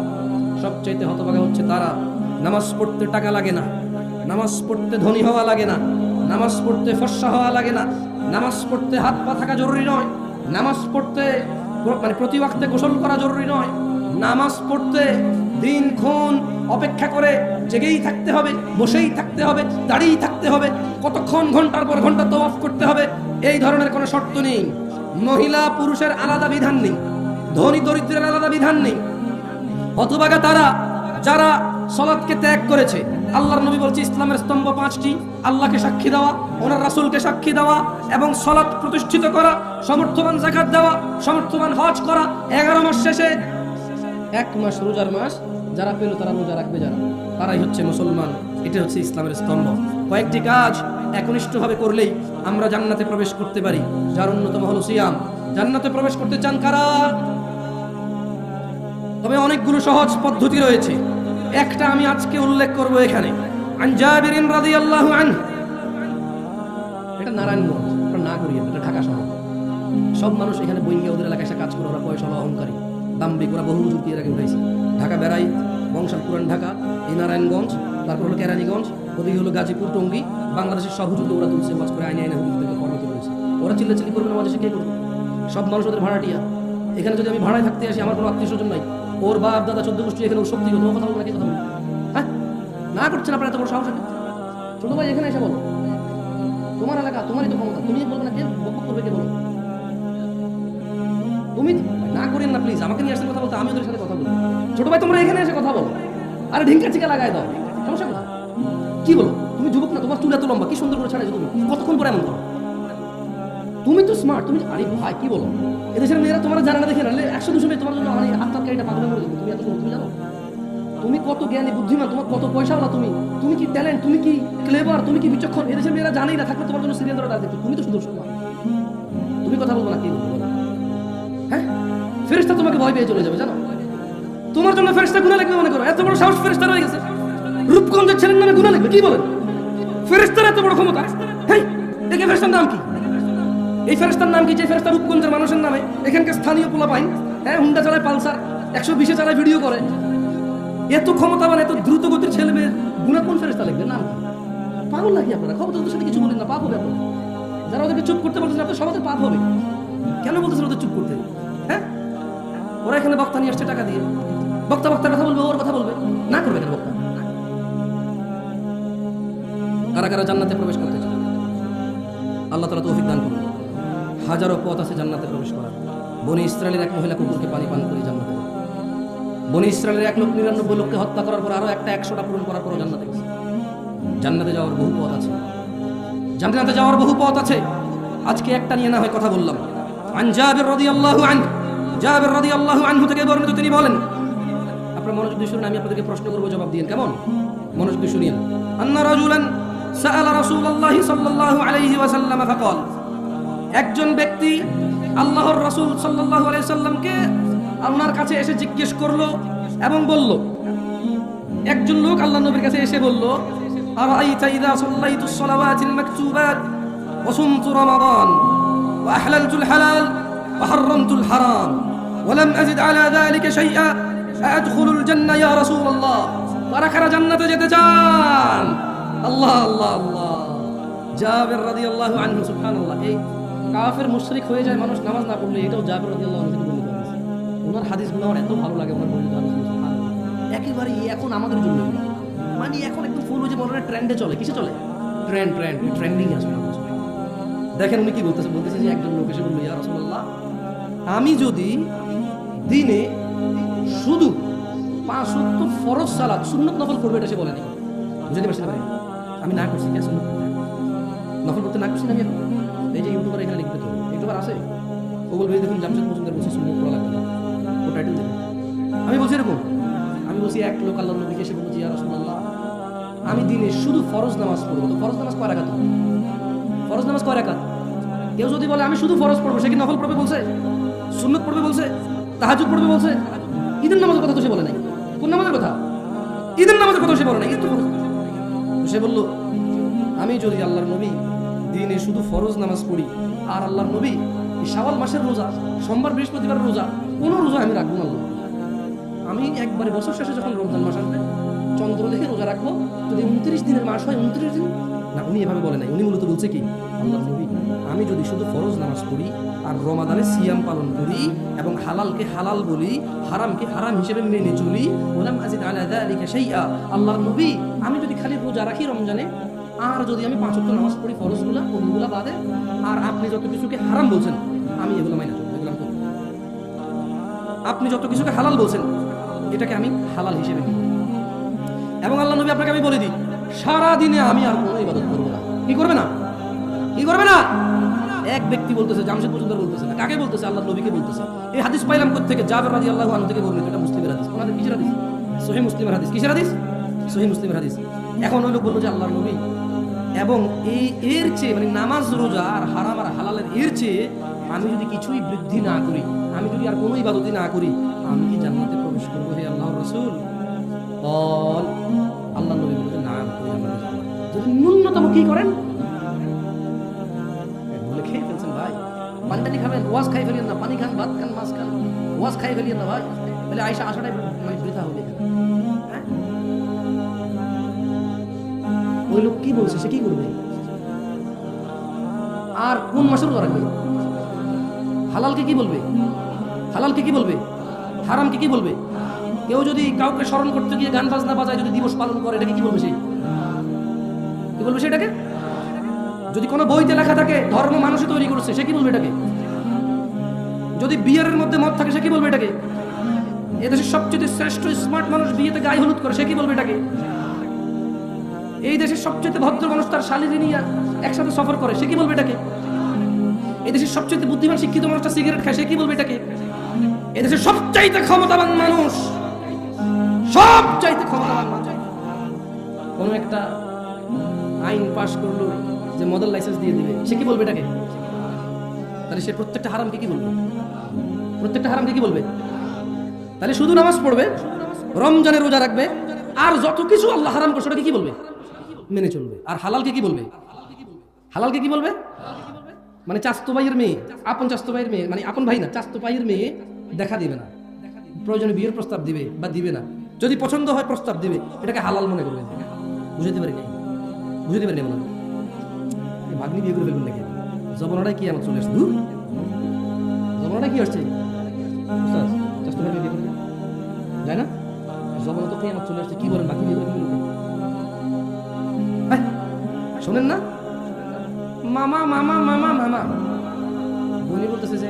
সবচাইতে হতভাগা হচ্ছে তারা। নামাজ পড়তে টাকা লাগে না, নামাজ পড়তে ধনী হওয়া লাগে না, নামাজ পড়তে ফর্সা হওয়া লাগে না, নামাজ পড়তে হাত পা থাকা জরুরি নয়, নামাজ পড়তে মানে প্রতি ওয়াক্তে গোসল করা জরুরি নয়, নামাজ পড়তে দিনক্ষণ অপেক্ষা করে জেগেই থাকতে হবে, বসেই থাকতে হবে, দাঁড়িয়েই থাকতে হবে, কতক্ষণ ঘন্টার পর ঘন্টা তাওয়াফ করতে হবে, এই ধরনের কোনো শর্ত নেই। মহিলা পুরুষের আলাদা বিধান নেই, ধনী দরিদ্রের আলাদা বিধান নেই। হতভাগা তারা যারা সালাতকে ত্যাগ করেছে। আল্লাহর নবী বলছে ইসলামের স্তম্ভ 5টি, আল্লাহকে সাক্ষী দেওয়া, ওনার রাসূলকে সাক্ষী দেওয়া এবং সালাত প্রতিষ্ঠিত করা, সমর্থবান যাকাত দেওয়া, সমর্থবান হজ করা। 11 মাস শেষে 1 মাস রোজার মাস যারা পেল তারা রোজা রাখবে, যারা তারাই হচ্ছে মুসলমান। এটা হচ্ছে ইসলামের স্তম্ভ। কয়েকটি কাজ একনিষ্ঠভাবে করলেই আমরা জান্নাতে প্রবেশ করতে পারি, যার অন্যতম হলো সিয়াম। জান্নাতে প্রবেশ করতে চান কারা? তবে অনেকগুলো সহজ পদ্ধতি রয়েছে, একটা আমি আজকে উল্লেখ করব এখানে। আন জাবির রাদিয়াল্লাহু আনহু, এটা নারায়ণগঞ্জ, এটা না করিয়ে, এটা ঢাকা শহর। সব মানুষ এখানে বইঙ্গে ওদের এলাকায় এসে কাজ করে, ওরা পয়সা অহংকারী, দাম্ভিক, ওরা বহু হুজুর দিয়ে উঠাইছে। ঢাকা বেড়াই, বংশাল পুরান ঢাকা, এই নারায়ণগঞ্জ, তারপর হলো কেরানীগঞ্জ, ওদিকে হলো গাজীপুর, টঙ্গী, বাংলাদেশের সব হুজুর ওরা তুলছে, ওয়াজ করে আইনে আইনে হুজুর থেকে কর্মতে রয়েছে। ওরা চিল্লাচিল্লি করবে না, ওয়াজ এসে কে করবে? সব মানুষ ওদের ভাড়াটিয়া, এখানে যদি আমি ভাড়ায় থাকতে আসি, আমার কোনো আত্মীয় স্বজন নাই, ওর বাপ দাদা 14 গোষ্ঠী এখানে, ওর শক্তি তোমার কথা বলবো নাকি কথা বলবো? হ্যাঁ, না করছেন আপনার এত বড় সাহস আছে? ছোট ভাই এখানে এসে বলো, তোমার এলাকা, তোমারই তো ক্ষমতা, তুমি বলবে না, কে বকবক করবে, কে বলো? তুমি না করেন না প্লিজ, আমাকে নিয়ে আসতে কথা বলতে আমি ওদের সাথে কথা বলবো। ছোট ভাই তোমরা এখানে এসে কথা বলো, আরে ঢিঙ্কা চিকা লাগাই দাও, সমস্যা কোথায়? কি বলো? তুমি যুবক না, তোমার চুল এত লম্বা, কি সুন্দর করে ছাড়াইছো তুমি, কতক্ষণ পরে এমন করো? তুমি তো স্মার্ট, তুমি আরে ভাই কি বলো, এদেশের মেয়েরা তোমার জানা না দেখে না 100-200 মেয়ে তোমার জন্য মানে আত্মাকারীটা পাগল করে দেবে। তুমি এত সুন্দর, তুমি জানো তুমি কত জ্ঞানী বুদ্ধিমান, তোমার কত পয়সাওয়ালা, তুমি কি ট্যালেন্ট, তুমি কি ক্লেভার, তুমি কি বিচক্ষণ, এদেশের মেয়েরা জানেই না, থাকলে তোমার জন্য সিরিয়াল ধরে দেখো। তুমি তো সুন্দর সুন্দর, তুমি কথা বলবো না, কি বলবো? হ্যাঁ, ফেরেশতা তোমাকে ভয় পেয়ে চলে যাবে, জানো? তোমার জন্য ফেরেশতা গুনাহ লিখবে মনে করো, এত বড় সাহস ফেরেশতা রয়ে গেছে, রূপগঞ্জের ছেলের নামে গুনাহ লিখবে, কি বলেন? ফেরেশতার এত বড় ক্ষমতা? হ্যাঁ, এই ফেরেশতার নাম কি? এই ফেরেশতার নাম কি যে ফেরেশতা রূপগঞ্জের মানুষের নামে, এখানকার স্থানীয় পোলা পাইন, হ্যাঁ, হুন্ডা চালায়, পালসার 120-এ চালায়, ভিডিও করে, এত ক্ষমতাবান, এত দ্রুত গতির ছেলে মেয়ের গুনাহ কোন ফেরেশতা লিখবে? নাম কি? পাগল নাকি আপনারা? ক্ষমতার সাথে কিছু বলেন না, পাপ হবে আপনার। যারা ওদেরকে চুপ করতে বলতেছেন, আপনার সমাজের পাপ হবে। কেন বলতেছেন ওদের চুপ করতে? হ্যাঁ, ওরা এখানে বক্তা নিয়ে আসছে টাকা দিয়ে, বক্তার কথা বলবে, ওর কথা বলবে, না করবে কেন বক্তা? কারা কারা জান্নাতে প্রবেশ করতে চায়? আল্লাহ তাআলা তৌফিক দান করুন। হাজারো পথ আছে জান্নাতে প্রবেশ করার। বনি ইসরায়েলের এক মহিলা কুকুরকে পানি পান করে জান্নাতে, বনি ইসরায়েলের 1 লোক 99 লোককে হত্যা করার পর আরো একটা 100টা পূরণ করার পর জান্নাতে গেছে। জান্নাতে যাওয়ার বহু পথ আছে, জান্নাতে যাওয়ার বহু পথ আছে। আজকে একটা নিয়ে না হয় কথা বললাম। আন জাবির রাদিয়াল্লাহু আনহু, জাবির রাদিয়াল্লাহু আনহু থেকে বর্ণিত, তিনি বলেন, আপনারা মনোযোগ দিয়ে শুনুন, আমি আপনাদেরকে প্রশ্ন করব, জবাব দিন, কেমন? মনোযোগ দিয়ে শুনিয়েন। আন্না রাজুলান সাআলা রাসূলুল্লাহি সাল্লাল্লাহু আলাইহি ওয়াসাল্লাম ফাকাল, একজন ব্যক্তি আল্লাহর রাসূল সাল্লাল্লাহু আলাইহি ওয়াসাল্লামকে আল্লাহর কাছে এসে জিজ্ঞেস করলো এবং বলল, একজন লোক আল্লাহর নবীর কাছে এসে বলল, আরাআইতা ইযা সাল্লাইতুস সালাওয়াতিল মাকতুবাত ওয়া সুমতু রমাদান ওয়া আহলালতুল হালাল ওয়া হারামতুল হারাম ওয়া লাম আজিদ আলা যালিকা শাইআ আদখুলুল জান্নাহ ইয়া রাসূলুল্লাহ। কারা কারা জান্নাতে যেতে চান? আল্লাহ আল্লাহ আল্লাহ। জাবির রাদিয়াল্লাহু আনহু, সুবহানাল্লাহ, এই কাফের মুশরিক হয়ে যায় মানুষ নামাজ না পড়লে, এটাও জাবির রাদিয়াল্লাহু আনহু থেকে বর্ণিত হয়েছে। ওনার হাদিসগুলো আমার এত ভালো লাগে, ওনার বর্ণিত হাদিসগুলো, সুবহানাল্লাহ, একেবারে এখন আমাদের জন্য, মানে এখন একদম ফুল যে বড় ট্রেন্ডে চলে। কিসে চলে? ট্রেন্ডিং আছে। দেখেন উনি কি বলতেছে, যে একজন লোক এসে বলল, ইয়া রাসূলুল্লাহ, আমি যদি দিনে শুধু 5 ওয়াক্ত ফরজ সালাত, সুন্নত নফল করবে, এটা সে বলেনি, বুঝতে পারছেন ভাই? আমি না করছি, কে সুন্নত নফল করতে না করছি না? আমি এই যে ইউটিউবার এখানে লিখবে, তো ইউটিউবার আছে, ও বলবে দেখুন জামশেদ মজুমদার বলছে সুন্নত করা লাগবে না, ও টাইটেল দেবে। আমি বলছি এরকম, আমি বলছি এক লোক আল্লাহর নবীকে এসে বলছি, ইয়া রাসূলুল্লাহ, আমি দিনে শুধু ফরজ নামাজ পড়বো। তো ফরজ নামাজ কয় রাকাত? ফরজ নামাজ কয় রাকাত? কেউ যদি বলে আমি শুধু ফরজ পড়বো, সে কি নফল পড়বে বলছে? সুন্নত পড়বে বলছে? তাহাজ্জুদ পড়বে বলছে? ঈদের নামাজের কথা তো সে বলে নাই। কোন নামাজের কথা? ঈদের নামাজের কথা সে বলে নাই। ঈদ তো সে বলল, আমি যদি আল্লাহর নবী দিনে শুধু ফরজ নামাজ পড়ি, আর আল্লাহর নবী এই শাওয়াল মাসের রোজা, সোমবার বৃহস্পতিবার রোজা, কোনো রোজা আমি রাখবো না। আমি একবারে বছর শেষে যখন রমজান মাস আসবে, চন্দ্র দেখে রোজা রাখবো। যদি 29 দিনের মাস হয়, 29 দিন না। উনি এভাবে বলে নাই, উনি মূলত বলছে কি, আল্লাহর নবী, আমি যদি শুধু ফরজ নামাজ পড়ি আর রমাদানে সিয়াম পালন করি এবং হালালকে হালাল বলি, হারামকে হারাম হিসেবে মেনে চলি, ওয়ালাম আজিদ আলা যালিকা শাইআ, আল্লাহর নবী, আমি যদি খালি রোজা রাখি রমজানে, আর যদি আমি 5 ওয়াক্ত নামাজ পড়ি ফরজগুলা, ওইগুলা বাদে, আর আপনি যত কিছুকে হারাম বলছেন আমি এগুলো মাইনা চলবো, এগুলো আমি করব। আপনি যত কিছুকে হালাল বলছেন এটাকে আমি হালাল হিসেবে নিই। এবং আল্লাহ নবী আপনাকে আমি বলে দিই, সারা দিনে আমি আর কোনো ইবাদত করবো না। কি করবে না? কি করবে না? এক ব্যক্তি বলতেছে, জামশেদ মজুমদার বলতেছে না, কাকে বলতেছে? আল্লাহ নবীকে বলতেছে। এই হাদিস পাইলাম কোত্থেকে? জাবির রাদিয়াল্লাহু আনহু থেকে বর্ণিত, এটা মুসলিমের হাদিস। ওনাদের কিসের হাদিস? সহিহ মুসলিমের হাদিস। কিসের হাদিস? সহিহ মুসলিমের হাদিস। এখন ওই লোক বললো যে আল্লাহর নবী, এবং এর চেয়ে মানে নামাজ রোজা আর হারাম আর হালালের এর চেয়ে আমি যদি কিছুই বৃদ্ধি না করি, আমি যদি আর কোনো ইবাদতই না করি, আমি কি জান্নাতে প্রবেশ করবো হে আল্লাহর রাসূল? আল্লাহ নবী বলেন, না, যদি ন্যূনতম কি করেন, বলে খেয়ে ফেলছেন ভাই, পানি টানি খাবেন, ওয়াজ খাই ফেলিয়েন না, পানি খান, ভাত খান, মাছ খান, ওয়াজ খাই ফেলিয়েন না ভাই, তাহলে আয়সা আসাটাই মানে বৃথা হবে। হ্যাঁ, ওই লোক কি বলছে, সে কি করবে? আর কোন মাসের রোজা রাখবে? হালালকে কি বলবে? হালালকে কি বলবে, হারামকে কি বলবে। কেউ যদি কাউকে স্মরণ করতে গিয়ে গান বাজনা বাজায়, যদি দিবস পালন করে, এটাকে কি বলবে সে, কি বলবে সেটাকে। যদি কোনো বইতে লেখা থাকে ধর্ম মানুষই তৈরি করছে, সে কি বলবে এটাকে। যদি বিয়ের মধ্যে মত থাকে, সে কি বলবে এটাকে। এদেশের সবচেয়ে শ্রেষ্ঠ স্মার্ট মানুষ বিয়েতে গায়ে হলুদ করে, সে কি বলবে এটাকে। এই দেশের সবচেয়ে ভদ্র মানুষ তার শালীকে নিয়ে একসাথে সফর করে, সে কি বলবে এটাকে। এই দেশের সবচেয়ে বুদ্ধিমান শিক্ষিত মানুষটা সিগারেট খায়, সে কি বলবে এটাকে। এদেশের সবচাইতে ক্ষমতাবান মানুষ, সবচাইতে ক্ষমতাবান মানুষ কোন একটা আইন পাশ করলো যে মডেল লাইসেন্স দিয়ে দিবে, সে কি বলবে এটাকে। তাহলে সে প্রত্যেকটা হারামকে কি বলবে, প্রত্যেকটা হারামকে কি বলবে। তাহলে শুধু নামাজ পড়বে, রমজানের রোজা রাখবে, আর যত কিছু আল্লাহ হারাম করছে ওটাকে কি বলবে, মেনে চলবে। আর হালালকে কি বলবে, হালালকে কি বলবে। মানে চাস্তো ভাইয়ের মেয়ে, আপন চাস্তো ভাইয়ের মেয়ে, মানে আপন ভাই না, চাস্তো ভাইয়ের মেয়ে দেখা দিবে না, প্রয়োজনে বিয়ের প্রস্তাব দিবে বা দিবে না, যদি পছন্দ হয় প্রস্তাব দিবে, এটাকে হালাল মনে করবে। বুঝতে পারি নাই, বুঝতে পারি না, ভাগ্নি বিয়ে করে ফেলবেন নাকি। জবনাটাই কি আমার চলে আসছে, জবনাটা কি আসছে, চাস্তো ভাই বিয়ে করবে যায় না, জবনা তো আমার চলে আসছে। কি বলেন, ভাগ্নি বিয়ে করে ফেলবেন। শোনেন না, মামা মামা মামা মামা বনি বলতেছে যে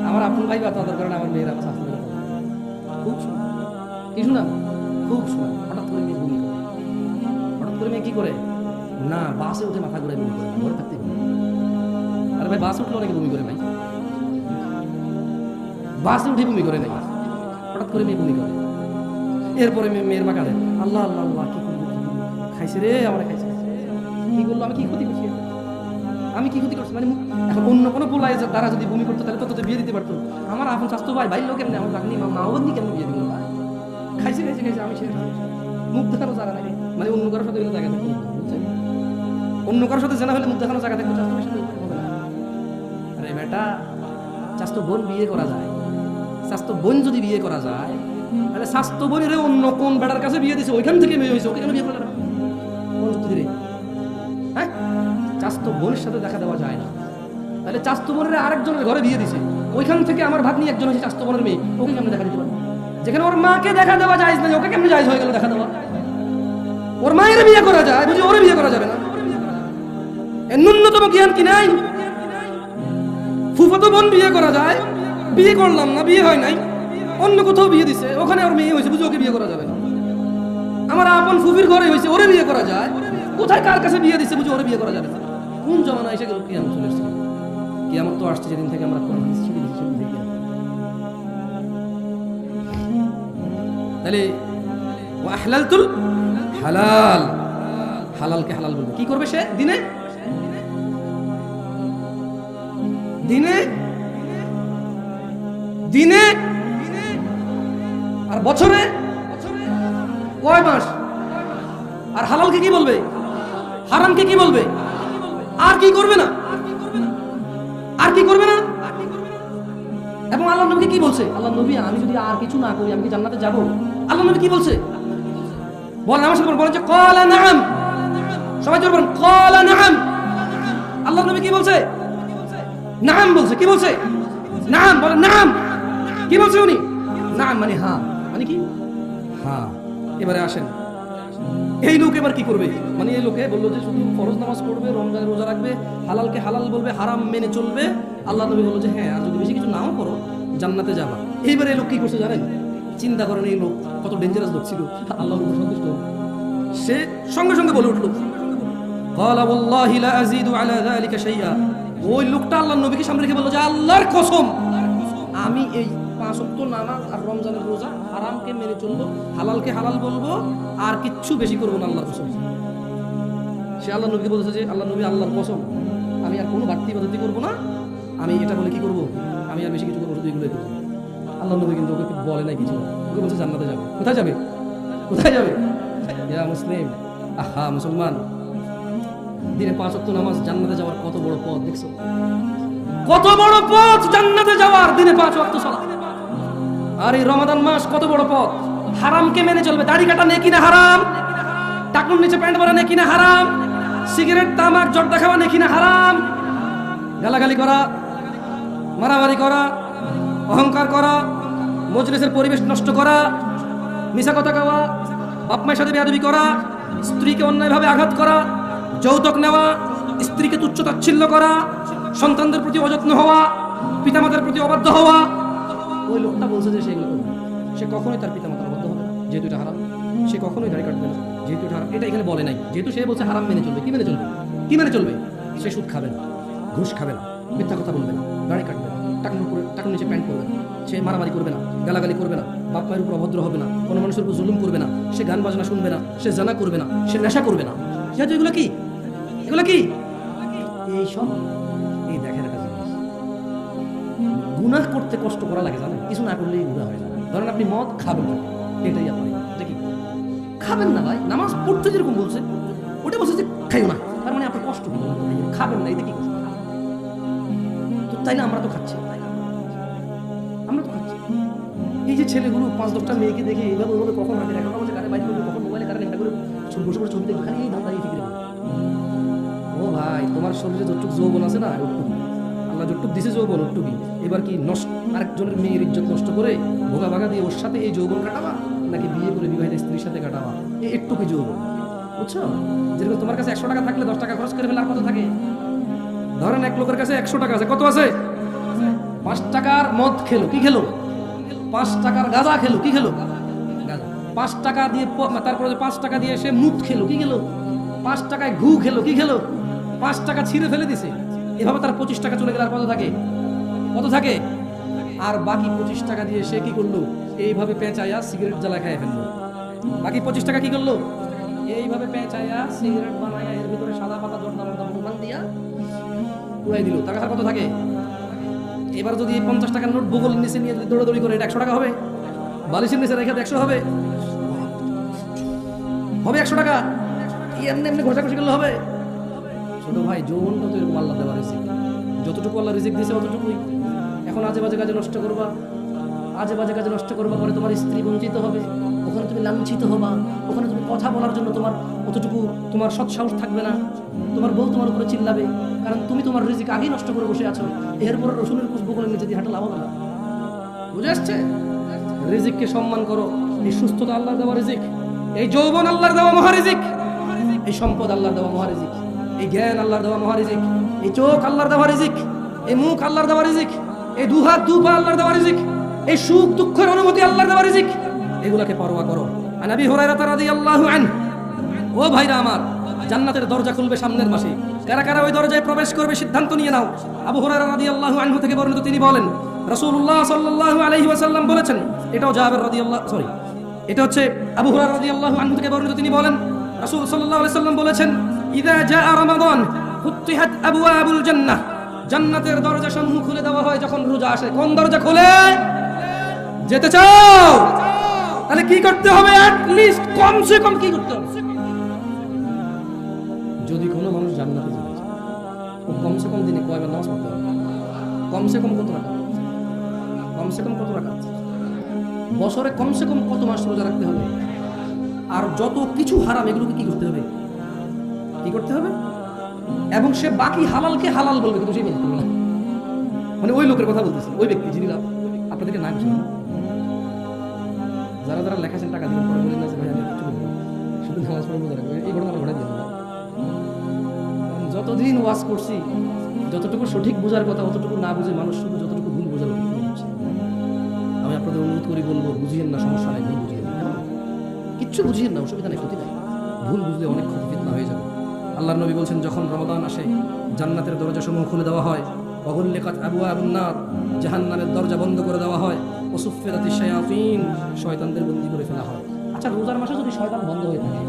আমার আপন ভাই বা তাদের কারণে আমার মেয়েরা আমার শাস্তি খুব শোনা, কি শোনা, খুব শোনা। হঠাৎ করে মেয়ে বমি করে, হঠাৎ করে মেয়ে কি করে না, বাসে উঠে মাথা ঘুরে বমি করে, ঘরে থাকতে বমি। আরে ভাই বাসে উঠলে অনেকে বমি করে ভাই, বাসে উঠে বমি করে নাই, হঠাৎ করে মেয়ে বমি করে। এরপরে মেয়ের মা কাঁদে, আল্লাহ আল্লাহ আল্লাহ, কি করবো, খাইছে রে আমার, খাইছে, কি করলো, আমি কি ক্ষতি করছি, আমি কি ক্ষতি করছি। মানে এখন অন্য কোনো পোলায় তারা যদি ভূমি করতো তাহলে তো বিয়ে দিতে পারতো। আমার আপন স্বাস্থ্য ভাই ভাই লোক এমনি, আমার ভাগ্নি মা বন্ধি কেমন বিয়ে দিল, খাইছে খাইছে খাইছে, আমি সে মুখ দেখানো জায়গা নাই। মানে অন্য কারোর সাথে জায়গা থাকতে বুঝছেন, অন্য কারোর সাথে জানা হলে মুখ দেখানো জায়গা থাকতো, স্বাস্থ্য সাথে হবে না। আরে বেটা, স্বাস্থ্য বোন বিয়ে করা যায়, স্বাস্থ্য বোন যদি বিয়ে করা যায়, তাহলে স্বাস্থ্য বোনের অন্য কোন বেটার কাছে বিয়ে দিছে, ওইখান থেকে মেয়ে হয়েছে, ওকে কেন বিয়ে করা যাবে, হ্যাঁ। চাস্তো বোনের সাথে দেখা দেওয়া যায় না, তাহলে চাস্তো বোনের আরেকজনের ঘরে বিয়ে দিছে, ওইখান থেকে আমার ভাগ্নি একজন হয়েছে চাস্তো বোনের মেয়ে, ওকে কেমনে দেখা দিতে পারবো। যেখানে ওর মাকে দেখা দেওয়া যায় না, ওকে কেমনে যায় হয়ে গেল দেখা দেওয়া। ওর মায়ের বিয়ে করা যায়, বুঝি ওরে বিয়ে করা যাবে না, এর ন্যূনতম জ্ঞান কি নাই। ফুফাতো বোন বিয়ে করা যায়, বিয়ে করলাম না, বিয়ে হয় নাই, অন্য কোথাও বিয়ে দিছে, ওখানে ওর মেয়ে হয়েছে, বুঝি ওকে বিয়ে করা যাবে না। আমার আপন ফুফির ঘরে হয়েছে, ওরে বিয়ে করা যায়, কোথায় কার কাছে বিয়ে দিচ্ছে, বুঝি ওরে বিয়ে করা যাবে না। কোন জমানা এসে গেল, কিয়ামত চলে এসেছে। কিয়ামত তো আসছে যেদিন থেকে আমরা কোরআন হাদিস শুনে দিচ্ছি, সেদিন থেকে। তাহলে ওয়া আহলালতুল হালাল, হালালকে হালাল বলবে। কি করবে সে দিনে, দিনে দিনে আর বছরে কয় মাস। আর হালালকে কি বলবে, হারামকে কি বলবে, আর কি করবে না, আর কি করবে না। এবং আল্লাহ নবী কি বলছে, আল্লাহ নবী আমি যদি আর কিছু না করি আমি কি জান্নাতে যাব। আল্লাহ নবী কি বলছে বলেন, আমার সাথে বলেন যে ক্বালা নাআম, সবাই জোরে বলেন ক্বালা নাআম। আল্লাহ নবী কি বলছে, নাআম বলছে। কি বলছে, নাআম, বলেন নাআম। কি বলছে উনি, নাআম মানে হ্যাঁ, মানে কি হ্যাঁ। এবারে আসেন, এই লোক এবার কি করবে, মানে এই লোকে বললো যে শুধু ফরজ নামাজ পড়বে, রমজানের রোজা রাখবে, হালালকে হালাল বলবে, হারাম মেনে চলবে। আল্লাহ নবী বললো যে হ্যাঁ, আর যদি বেশি কিছু নাও করো জান্নাতে যাবা। এইবার এই লোক কি করছে জানেন, চিন্তা করেন এই লোক কত ডেঞ্জারাস লোক ছিল। আল্লাহর উপর সন্তুষ্ট, সে সঙ্গে সঙ্গে বলে উঠলো ক্বালা ওয়াল্লাহি লা আযীদু আলা যালিকা শাইআ। ওই লোকটা আল্লাহর নবীকে সামনে রেখে বললো যে আল্লাহর কসম, আমি এই 5 ওয়াক্ত নামাজ আর রমজানের রোজা হারামকে মেনে চলবো, হালালকে হালাল বলবো, আর কিচ্ছু বেশি করবো না, আল্লাহর কসম। সে আল্লাহ নবীকে বলেছে যে আল্লাহ নবী আল্লাহর কসম, আমি আর কোনো বাড়তি ইবাদত করবো না, আমি এটা বলে কি করবো, আমি আর বেশি কিছু করবো, শুধু এগুলোই করবো। আল্লাহ নবী কিন্তু ওকে বলে নাই কিছু, ওকে বলছে জান্নাতে যাবে। কোথায় যাবে, কোথায় যাবে। ইয়া মুসলিম, আহা মুসলমান, দিনে 5 ওয়াক্ত নামাজ জান্নাতে যাওয়ার কত বড় পথ দেখছো, কত বড় পথ জান্নাতে যাওয়ার, দিনে 5 ওয়াক্ত সালাত। আর এই রমাদান মাস কত বড় পথ, হারামকে মেনে চলবে। দাড়ি কাটা নেকি না হারাম, টাকুর নিচে প্যান্ট পরা নেকি না হারাম, সিগারেট তামাক জর্দা খাওয়া নেকি না হারাম, গালাগালি করা, মারামারি করা, অহংকার করা, মজলিসের পরিবেশ নষ্ট করা, মিছা কথা গাওয়া, বাপ মায়ের সাথে বেয়াদবি করা, স্ত্রীকে অন্যায়ভাবে আঘাত করা, যৌতুক নেওয়া, স্ত্রীকে তুচ্ছ তাচ্ছিল্য করা, সন্তানদের প্রতি অযত্ন হওয়া, পিতামাতার প্রতি অবাধ্য হওয়া। ওই লোকটা বলছে যে সেগুলো করবে, সে কখনোই তার পিতামাতার অবাধ্য হবে না, যেহেতু এটা হারাম। সে কখনোই দাড়ি কাটবে না, যেহেতু এটা হারাম। এটা এখানে বলে নাই, যেহেতু সে বলছে হারাম মেনে চলবে। কি মেনে চলবে? কি মেনে চলবে? সে সুদ খাবে না, ঘুষ খাবে না, মিথ্যা কথা বলবে না, দাড়ি কাটবে না, টাকার নিচে প্যান্ট করবে না, সে মারামারি করবে না, গালাগালি করবে না, বাপ মায়ের উপর অভদ্র হবে না, কোনো মানুষের উপর জুলুম করবে না, সে গান বাজনা শুনবে না, সে জানা করবে না, সে নেশা করবে না। যেহেতু এগুলো কি, এগুলো কি এই সব, এই দেখেন একটা জিনিস, গুনাহ করতে কষ্ট করা লাগে, জানেন? কিছু না করলেই গুনাহ হয়ে যায়। ধরেন আপনি মদ খাবেন না, এটাই আপনি দেখি খাবেন না ভাই, নামাজ পড়তে যেরকম বলছে ওটা বলছে যে খাইও না, তার মানে আপনার কষ্ট কি খাবেন না, এটা কি কষ্ট? তো তাই না, আমরা তো খাচ্ছি, আমরা তো খাচ্ছি। এই যে ছেলেগুলো 5-10টা মেয়েকে দেখে এইভাবে ওভাবে কখন রাতে 11টা বাজে গাড়ি বাইক করবে, কখন মোবাইলে কারণে এটা করে বসে বসে ছবি দেখবে, খালি এই ধান্দা এই ফিকির। ও ভাই, তোমার শরীরে যতটুকু যৌবন আছে না, ওটুকু আল্লাহ যতটুকু দিছে যৌবন ওটুকুই, এবার কি নষ্ট আরেকজনের মেয়ের ইজ্জত নষ্ট করে ভোগা ভাগা দিয়ে ওর সাথে এই যৌবন কাটাবা, নাকি বিয়ে করে বিবাহিত স্ত্রীর সাথে কাটাবা? এই একটুকুই যৌবন, বুঝছো? যেরকম তোমার কাছে 100 টাকা থাকলে 10 টাকা খরচ করে ফেলে আর কত থাকে? ধরেন এক লোকের কাছে 100 টাকা আছে, কত আছে? 5 টাকার মদ খেলো, কি খেলো? 5 টাকার গাঁজা খেলো, কি খেলো? গাঁজা। 5 টাকা দিয়ে তারপরে 5 টাকা দিয়ে সে মুখ খেলো, কি খেলো? 5 টাকায় ঘু খেলো, কি খেলো? 5 টাকা ছিঁড়ে ফেলে দিছে। এভাবে তার 25 টাকা চলে গেলে আর কত থাকে? কত থাকে? আর বাকি 25 টাকা দিয়ে সে কি করলো? এইভাবে পেঁচাইয়া সিগারেট জ্বালা খাইয়া ফেললো। বাকি 25 টাকা কি করলো? এইভাবে পেঁচাইয়া সিগারেট বানাইয়া এর ভিতরে সাদা পাতা জর্দা মর্দা মুরমান দিয়া উড়াই দিল। টাকা কত থাকে? এবার যদি 50 টাকার নোট বগলের নিচে নিয়ে দৌড়াদৌড়ি করে, এটা 100 টাকা হবে? বালিশের নিচে রেখে 100 হবে? হবে 100 টাকা? এমনি এমনি ঘষাঘষি করলে হবে? ছোট ভাই, যৌবনটা তো এরকম আল্লাহ দেওয়া রিজিক, যতটুকু আল্লাহ রিজিক দিয়েছে অতটুকুই। এখন আজে বাজে কাজে নষ্ট করবা, আজে বাজে কাজে নষ্ট করবা, পরে তোমার স্ত্রী বঞ্চিত হবে, ওখানে তুমি লাঞ্ছিত হবা, ওখানে তুমি কথা বলার জন্য তোমার অতটুকু তোমার সৎ সাহস থাকবে না, তোমার বউ তোমার উপরে চিল্লাবে, কারণ তুমি তোমার রিজিক আগেই নষ্ট করে বসে আছো। এরপরে রসুনের কুশ বগলের নিচে দিয়ে হাঁটা লাভ হবে না। বুঝে আসছে? রিজিককে সম্মান করো। এই সুস্থতা আল্লাহর দেওয়া রিজিক, এই যৌবন আল্লাহর দেওয়া মহারিজিক, এই সম্পদ আল্লাহর দেওয়া মহারিজিক, এই জ্ঞান আল্লাহর দেওয়া মহারিজিক, এই চোখ আল্লাহর দেওয়া রিজিক, এই মুখ আল্লাহর দেওয়া রিজিক, এই দুহাত দুপা আল্লাহর দেওয়া রিজিক, এই সুখ দুঃখের অনুভূতি আল্লাহর দেওয়া রিজিক। এগুলাকে পরোয়া করো। আন আবি হুরায়রা রাদিয়াল্লাহু আনহু, ও ভাইরা আমার, জান্নাতের দরজা খুলবে সামনের মাসে। কারা কারা ওই দরজায় প্রবেশ করবে সিদ্ধান্ত নিয়ে নাও। আবু হুরায়রা রাদিয়াল্লাহু আনহু থেকে বর্ণিত, তিনি বলেন রাসূলুল্লাহ সাল্লাল্লাহু আলাইহি ওয়াসাল্লাম বলেছেন, এটাও জাবের রাদিয়াল্লাহু এটা হচ্ছে আবু হুরায়রা রাদিয়াল্লাহু আনহু থেকে বর্ণিত, তিনি বলেন রাসূল সাল্লাল্লাহু আলাইহি ওয়াসাল্লাম বলেছেন, ইযা জাআ রমাদান ফুতিহাত আবওয়াবুল জান্নাহ, জান্নাতের দরজা সমূহ খুলে দেওয়া হয় যখন রোজা আসে। কোন দরজা খোলে? যেতে চাও? তাহলে কি করতে হবে? অ্যাট লিস্ট কমসে কম কি করতে হবে? যদি কোনো মানুষ জান্নাতে যেতে চায়, ও কমসে কম দিনে কয়বার নামাজ পড়তে হবে? কমসে কম কত রাকাত? কমসে কম কত রাকাত? বছরে কমসে কম কত মাস রোজা রাখতে হবে? আর যত কিছু হারাম এগুলোকে কি করতে হবে? কি করতে হবে? এবং সে বাকি হালালকে হালাল বলবে, কিন্তু সেই বলতে না। মানে ওই লোকের কথা বলতেছি, ওই ব্যক্তি যিনি আপনাদেরকে নাম শুনুন, যারা যারা লেখাছেন টাকা দিবেন, পরে বলেন না যে ভাই আমি কিছু বলবো, শুধু নামাজ পড়ে বোঝা রাখবে, এই ঘটনা ঘটাই দিন। যতদিন ওয়াজ করছি, যতটুকু সঠিক বোঝার কথা অতটুকু না বুঝে মানুষ শুধু যতটুকু ভুল বোঝার বুঝছে। আমি আপনাদের অনুরোধ করি, বলবো বুঝিয়েন না, সমস্যা নাই, ভুল বুঝিয়ে কিচ্ছু বুঝিয়েন না, অসুবিধা নেই, ক্ষতি নাই। ভুল বুঝলে অনেক ক্ষতি ফিতনা হয়ে যাবে। আল্লাহর নবী বলছেন, যখন রমাদান আসে জান্নাতের দরজাসমূহ খুলে দেওয়া হয়, ওয়াগুল্লিকাত আবওয়াবুন নার, জাহান্নামের দরজা বন্ধ করে দেওয়া হয়, ওয়াসুফফিরাতিশ শায়াতিন, শয়তানদের বন্দী করে ফেলা হয়। আচ্ছা, রোজার মাসে যদি শয়তান বন্ধ হয়ে থাকে,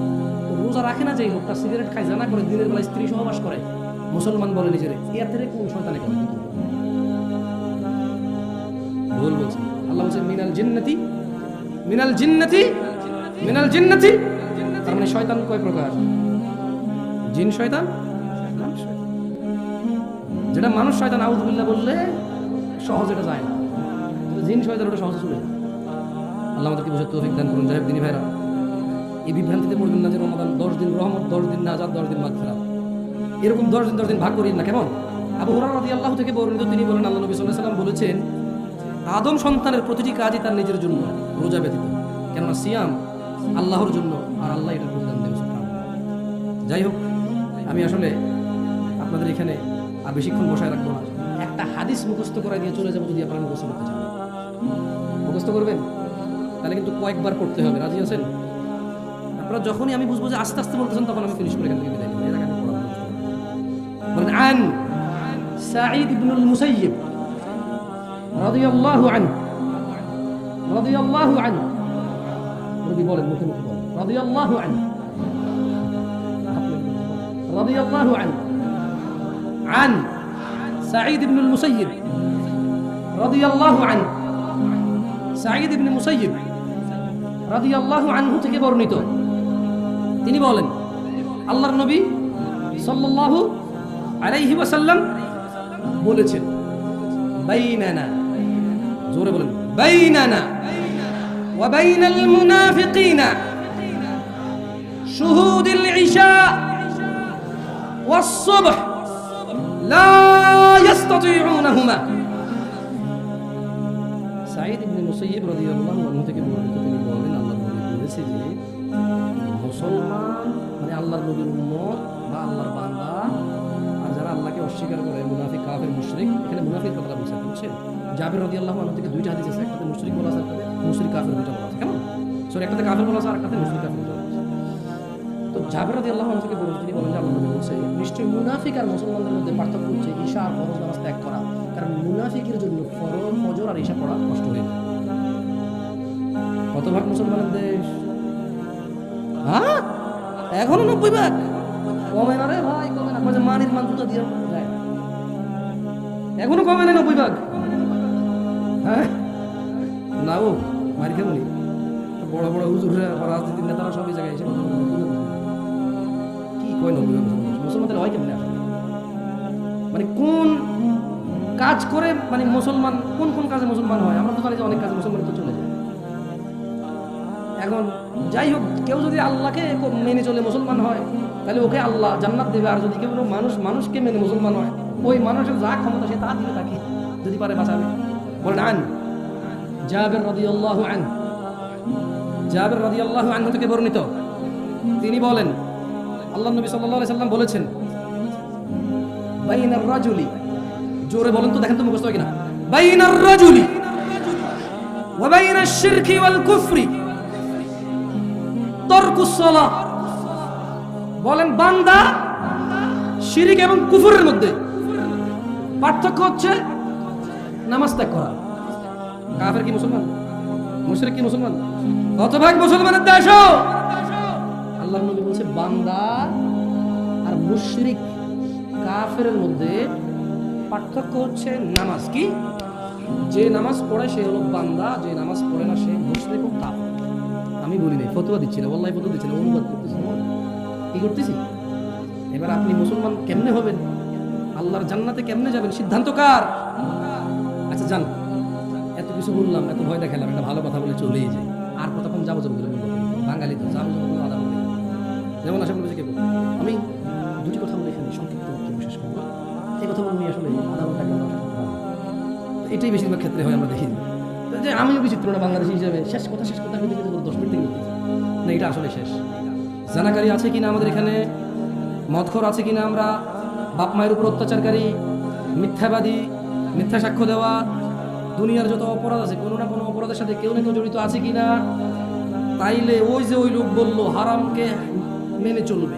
তো রোজা রাখে না যে লোকটা সিগারেট খায়, জানা করে, দিনের বেলা স্ত্রী সহবাস করে, মুসলমান বলে নিজেরে, এর থেকে কোন শয়তানে করে? ভুল বলছে। আল্লাহ বলছেন মিনাল জিন্নাতি, মিনাল জিন্নাতি, মিনাল জিন্নাতি। তার মানে শয়তান কয় প্রকার? জিন শয়তান, যেটা মানুষ শয়তান আউযুবিল্লাহ বললে সহজ এটা যায় না, জিন শয়তান ওটা সহজে চলে যায়। আল্লাহ আমাদেরকে বুঝার তৌফিক দান করুন। যাই হোক দিনী ভাইরা, এই বিভ্রান্তিতে পড়বেন না যে রমাদান 10 দিন রহমত, 10 দিন নাজাত, 10 দিন মাগফিরাত, এরকম 10 দিন ভাগ করিয়েন না। কেমন? আবু হুরায়রা রাদিয়াল্লাহু থেকে বর্ণিত, তিনি বলেন আল্লাহ নবী সাল্লাল্লাহু আলাইহি ওয়াসাল্লাম বলেছেন, আদম সন্তানের প্রতিটি কাজই তার নিজের জন্য, রোজা ব্যতীত। কেননা সিয়াম আল্লাহর জন্য, আর আল্লাহ এটার প্রতিদান দেবে। যাই হোক, আমি আসলে আপনাদের এখানে আর বেশিক্ষণ বসায় রাখবো না। একটা হাদিস মুখস্থ করা দিয়ে চলে যাবো, যদি আপনারা মুখস্থ করতে চান। মুখস্থ করবেন তাহলে কিন্তু কয়েকবার পড়তে হবে। রাজি আছেন আপনারা? যখনই আমি বুঝবো যে আস্তে আস্তে বলতেছেন, তখন আমি ফিনিশ করে এখান থেকে বিদায় নেব। এর আগে আমি পড়াবো। বলেন আন সাঈদ ইবনুল মুসাইয়িব রাদিয়াল্লাহু আনহু, রাদিয়াল্লাহু আনহু, নবী বলেন, মুখে মুখে বলেন, রাদিয়াল্লাহু আনহু, রাদিয়াল্লাহু আনহু, আন সাঈদ ইবনুল মুসাইয়িব রাদিয়াল্লাহু আনহু, সাঈদ ইবনে মুসাইয়িব রাদিয়াল্লাহু আনহু থেকে বর্ণিত। তিনি বলেন, আল্লাহর নবী সাল্লাল্লাহু আলাইহি ওয়াসাল্লাম বলেছেন, বাইনানা, জোরে বলেন, বাইনানা ওয়া বাইনাল মুনাফিকিনা শুহুদুল ইশা ওয়াস সুবহ লা ইস্তাতিউনাহুমা। সাঈদ ইবনে মুসাইয়িব রাদিয়াল্লাহু আনহু থেকে বর্ণিত, তিনি বলেন, আল্লাহর নবী বলেছে যে মুসলমান মানে আল্লাহর নবীর উম্মত বা আল্লাহর বান্দা, আর যারা আল্লাহকে অস্বীকার করে, মুনাফিক, কাফের, মুশরিক। এখানে মুনাফিক কথাটা বুঝছেন? জাবির রাদিয়াল্লাহু আনহু থেকে দুইটা হাদিস আছে, একটাতে মুশরিক বলা আছে, একটাতে মুশরিক কাফের দুইটা বলা আছে। কেমন? সরি, একটাতে কাফের বলা আছে আর একটাতে মুশরিক কাফের বলা আছে। তো জাবির রাদিয়াল্লাহু আনহু থেকে বলেন, তিনি বলেন যে আল্লাহর নবী বলেছে, নিশ্চয়ই মুনাফিক আর মুসলমানদের মধ্যে পার্থক্য হচ্ছে ঈশা আর ফরজ নামাজ ত্যাগ করা। কারণ মুনাফিকের জন্য ফজর আর ঈশা পড়া কষ্ট হয়ে যায়। কত ভাগ মুসলমানের দেশ? হ্যাঁ, এখনো 90 ভাগ। কমে না রে ভাই, কমে না। মানির মান জুতা দিয়ে যায়, এখনো কমে না 90 ভাগ। হ্যাঁ না, ও মারি খেমনি বড় বড় হুজুররা, রাজনীতির নেতারা সবই জায়গায় এসে কি কয় 90 ভাগ মুসলমানদের হয় কেমনে আসলে? মানে কোন কাজ করে, মানে মুসলমান কোন কোন কাজে মুসলমান হয়? আমরা তো জানি যে অনেক কাজে মুসলমান তো চলে যায়। এখন যাই হোক, কেউ যদি আল্লাহকে মেনে চলে মুসলমান হয়, তাহলে ওকে আল্লাহ জান্নাত দেবে। আর যদি কেউ মানুষকে মেনে মুসলমান হয়, ওই মানুষের যা ক্ষমতা সে তা দিবে তাকে, যদি পারে বাঁচাবে। বলেন আন জাবির রাদিয়াল্লাহু আনহু, জাবির রাদিয়াল্লাহু আনহু থেকে বর্ণিত, তিনি বলেন, আল্লাহর নবী সাল্লাল্লাহু আলাইহি সাল্লাম বলেছেন, বাইনার রাজুলি, জোরে বলেন তো, দেখেন তো মুখস্থ হয় কিনা, বাইনার রাজুলি ওয়া বাইনাশ শিরকি ওয়াল কুফরি তারকুস সালাহ। বলেন, বান্দা শিরক এবং কুফরের মধ্যে পার্থক্য হচ্ছে নামাজ ত্যাগ করা। কাফের কি মুসলমান? মুশরিক কি মুসলমান? কত ভাগ মুসলমানের দেশ? আল্লাহর নবী বলছে, বান্দা আর মুশরিক, কাফের মধ্যে পার্থক্য হচ্ছে নামাজ। কি? যে নামাজ পড়ে সে হলো বান্দা, যে নামাজ পড়ে না সে মুশরিক ও কাফের। আমি বলি নাই, ফতোয়া দিচ্ছি না, ওয়াল্লাহি ফতোয়া দিচ্ছি না, অনুবাদ করতেছি। কি করতেছি? এবার আপনি মুসলমান কেমনে হবেন, আল্লাহর জান্নাতে কেমনে যাবেন, সিদ্ধান্ত কার? আচ্ছা যান, এত কিছু বললাম, এত ভয় দেখালাম, একটা ভালো কথা বলে চলেই যাই। আর কতক্ষণ যাবো যাবো বলে বলবো? বাঙালি তো যাবো যাবো বলে আদা বলে, যেমন আশা বলেছে কেবল। আমি দুটি কথা বলে এখানে সংক্ষিপ্ত বক্তব্য শেষ করবো। এই কথা বলে আসলে আধা ঘন্টা এটাই বেশিরভাগ ক্ষেত্রে হয়, আমরা দেখি যে আমিও বিচিত্র না বাংলাদেশি হিসেবে, শেষ কথা 10 মিনিট থেকে না, এটা আসলে শেষ। জানাকারী আছে কিনা আমাদের এখানে, মদখোর আছে কিনা, আমরা বাপ মায়ের উপর অত্যাচারকারী, মিথ্যাবাদী, মিথ্যা সাক্ষ্য দেওয়া, দুনিয়ার যত অপরাধ আছে কোনো না কোনো অপরাধের সাথে কেউ না কেউ জড়িত আছে কিনা। তাইলে ওই যে ওই লোক বললো হারামকে মেনে চলবে,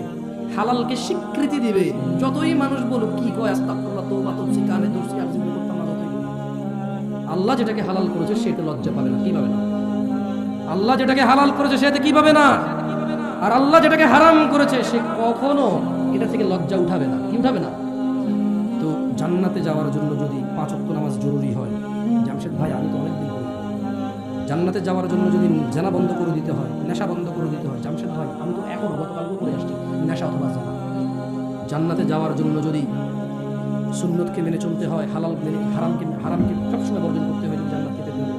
হালালকে স্বীকৃতি দিবে, যতই মানুষ বলুক কি কয় আস্তাগফিরুল্লাহ, তওবা করছি, কানে ধরছি, আর জিকির করতাম না, আল্লাহ যেটাকে হালাল করেছে সেটা লজ্জা পাবে না। কি পাবে না? আল্লাহ যেটাকে হালাল করেছে সেটা কি পাবে না? আর আল্লাহ যেটাকে হারাম করেছে সে কখনো এটা থেকে লজ্জা উঠাবে না। কি উঠাবে না? তো জান্নাতে যাওয়ার জন্য যদি 5 ওয়াক্ত নামাজ জরুরি হয়, জামশেদ ভাই আমি তো অনেকদিন করি, জান্নাতে যাওয়ার জন্য যদি জানা বন্ধ করে দিতে হয়, নেশা বন্ধ করে দিতে হয়, জামশেদ ভাই আমি তো এখন গতকালও করে আসছি, নেশা অথবা জানা। জান্নাতে যাওয়ার জন্য যদি সুন্নতকে মেনে চলতে হয়, হালাল মেনে হারামকে সবসময় বর্জন করতে হয়, জান্নাত পেতে হবে।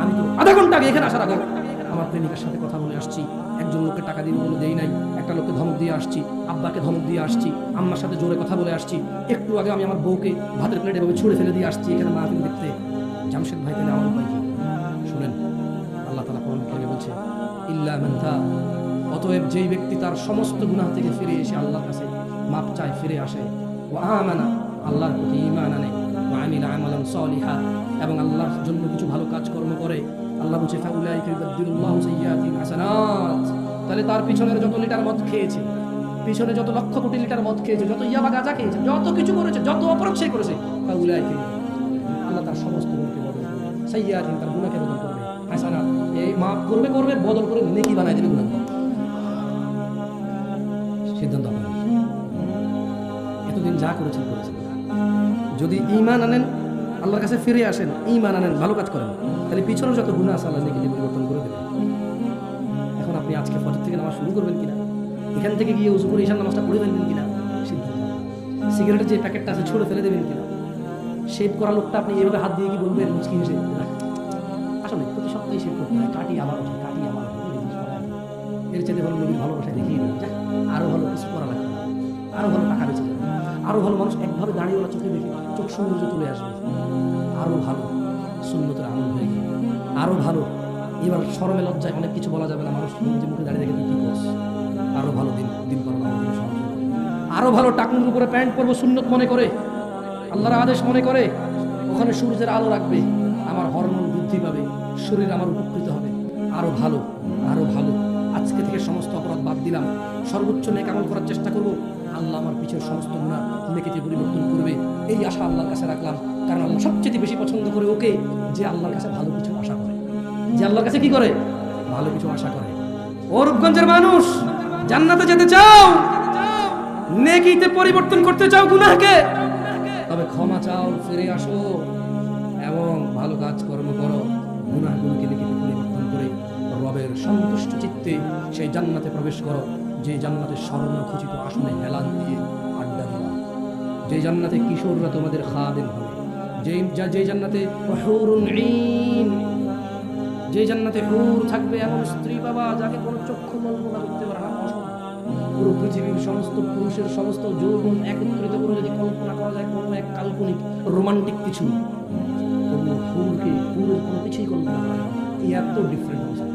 আমি তো আধা ঘন্টা আগে এখানে আসার আগে আমার প্রেমিকার সাথে কথা বলে আসছি, একজন লোককে টাকা দিয়ে বলে দেই নাই, একটা লোককে ধমক দিয়ে আসছি, আব্বাকে ধমক দিয়ে আসছি, আম্মার সাথে জোরে কথা বলে আসছি, একটু আগে আমি আমার বউকে ভাতের প্লেটে এভাবে ছুঁড়ে ফেলে দিয়ে আসছি এখানে মাহফিল দেখতে। জামশেদ ভাই তাহলে আমার উপায় কি? শুনেন, আল্লাহ তাআলা কোরআন কারিমে বলছে ইল্লা মান তাব, অতএব যেই ব্যক্তি তার সমস্ত গুনাহ থেকে ফিরে এসে আল্লাহর কাছে মাপ চায়, ফিরে আসে, ওয়া আমানা, আল্লাহর প্রতি ঈমান আনে, ওয়া আমিলা আমালান সলিহা, এবং আল্লাহর জন্য কিছু ভালো কাজকর্ম করে, আল্লাহ বলছে ফাউলাইকা ইউবাদদিলুল্লাহু সাইয়্যাতিহিম হাসানাত, তাহলে তার পিছনের যত লিটার মদ খেয়েছে, পিছনে যত লক্ষ কোটি লিটার মদ খেয়েছে, যত ইয়াবা গাঁজা খেয়েছে, যত কিছু করেছে, যত অপরাধ সে করেছে, ফাউলাইকা, আল্লাহ তার সমস্ত গুনাহকে বদল করবে, সাইয়্যাতিহিম, তার গুনাহকে বদল করবে, হাসানাত, এই মাফ করবে, বদল করে নেকি বানায় দেবে গুনাহ। সিদ্ধান্ত আপনার, এতদিন যা করেছেন। যদি ঈমান আনেন, আল্লাহর কাছে ফিরে আসেন, ঈমান আনেন, ভালো কাজ করেন, তাহলে পিছনের যত গুনাহ আছে আল্লাহ নেকি পরিবর্তন করে দেবেন। এখন আপনি আজকে ফজর থেকে নামাজ শুরু করবেন কিনা, এখান থেকে গিয়ে উযু করে ঈশান নামাজটা পড়ে ফেলবেন কিনা, সিদ্ধান্ত। সিগারেটের যে প্যাকেটটা আছে ছুঁড়ে ফেলে দেবেন কিনা, শেভ করা লোকটা আপনি এভাবে হাত দিয়ে কি বলবেন মুচকি হেসে, আসলে প্রতি সপ্তাহে শেভ করতে হয়, কাটি আবার ওঠে, কাটি আবার ওঠে, এর চাইতে ভালো নবীর ভালোবাসায় দেখিয়ে দিন, যাক আরো ভালো কিছু করা লাগবে, আরো ভালো টাকা বেঁচে যাবে, আরো ভালো মানুষ একভাবে দাঁড়িয়ে ওরা চোখে দেখে চোখ সৌন্দর্য চলে আসবে, আরো ভালো সুন্নতের আমল হয়ে গিয়ে, আরো ভালো, এবার শরমে লজ্জায় অনেক কিছু বলা যাবে না, মানুষ নিজে মুখে দাঁড়িয়ে দেখে কি করছ, আরো ভালো দিন করার আরো ভালো টাকুর উপরে প্যান্ট পরবো সুন্নত মনে করে, আল্লাহর আদেশ মনে করে, ওখানে সূর্যের আলো রাখবে, আমার হরমোন বৃদ্ধি পাবে, শরীর আমার উপকৃত হবে, আরো ভালো, আরো ভালো। আজকে থেকে সমস্ত অপরাধ বাদ দিলাম, সর্বোচ্চ নেক আমল করার চেষ্টা করব, আল্লাহ আমার পিছের সমস্ত গুনাহ নেকিতে পরিবর্তন করবে, এই আশা আল্লাহর কাছে রাখলাম। কারণ আল্লাহ সবচেয়ে বেশি পছন্দ করে ওকে যে আল্লাহর কাছে ভালো কিছু আশা করে, যে আল্লাহর কাছে কি করে, ভালো কিছু আশা করে। ও রূপগঞ্জের মানুষ, জান্নাতে যেতে চাও, নেকিতে পরিবর্তন করতে চাও গুনাহকে, তবে ক্ষমা চাও, ফিরে আসো এবং ভালো কাজ কর্ম করো, গুনাহগুলোকে নেকিতে পরিবর্তন করে রবের সন্তুষ্ট চিত্তে সেই জান্নাতে প্রবেশ করো, যে জান্নাতের স্বর্ণ খচিত আসনে হেলান দিয়ে আড্ডা দিবা, যে জান্নাতে কিশোররা তোমাদের খাদেম হবে, যে জান্নাতে হুরুন ঈন, যে জান্নাতে হুর থাকবে এবং স্ত্রী বাবা যাকে কোনো চক্ষু কল্পনা করতে পারে না, পুরো পৃথিবীর সমস্ত পুরুষের সমস্ত যৌবন একত্রিত করে যদি কল্পনা করা যায় কোনো এক কাল্পনিক রোমান্টিক কিছু, কোনো হুরকে পুরো কোনো কিছুই কল্পনা করা যায়, এত ডিফারেন্ট অবস্থা।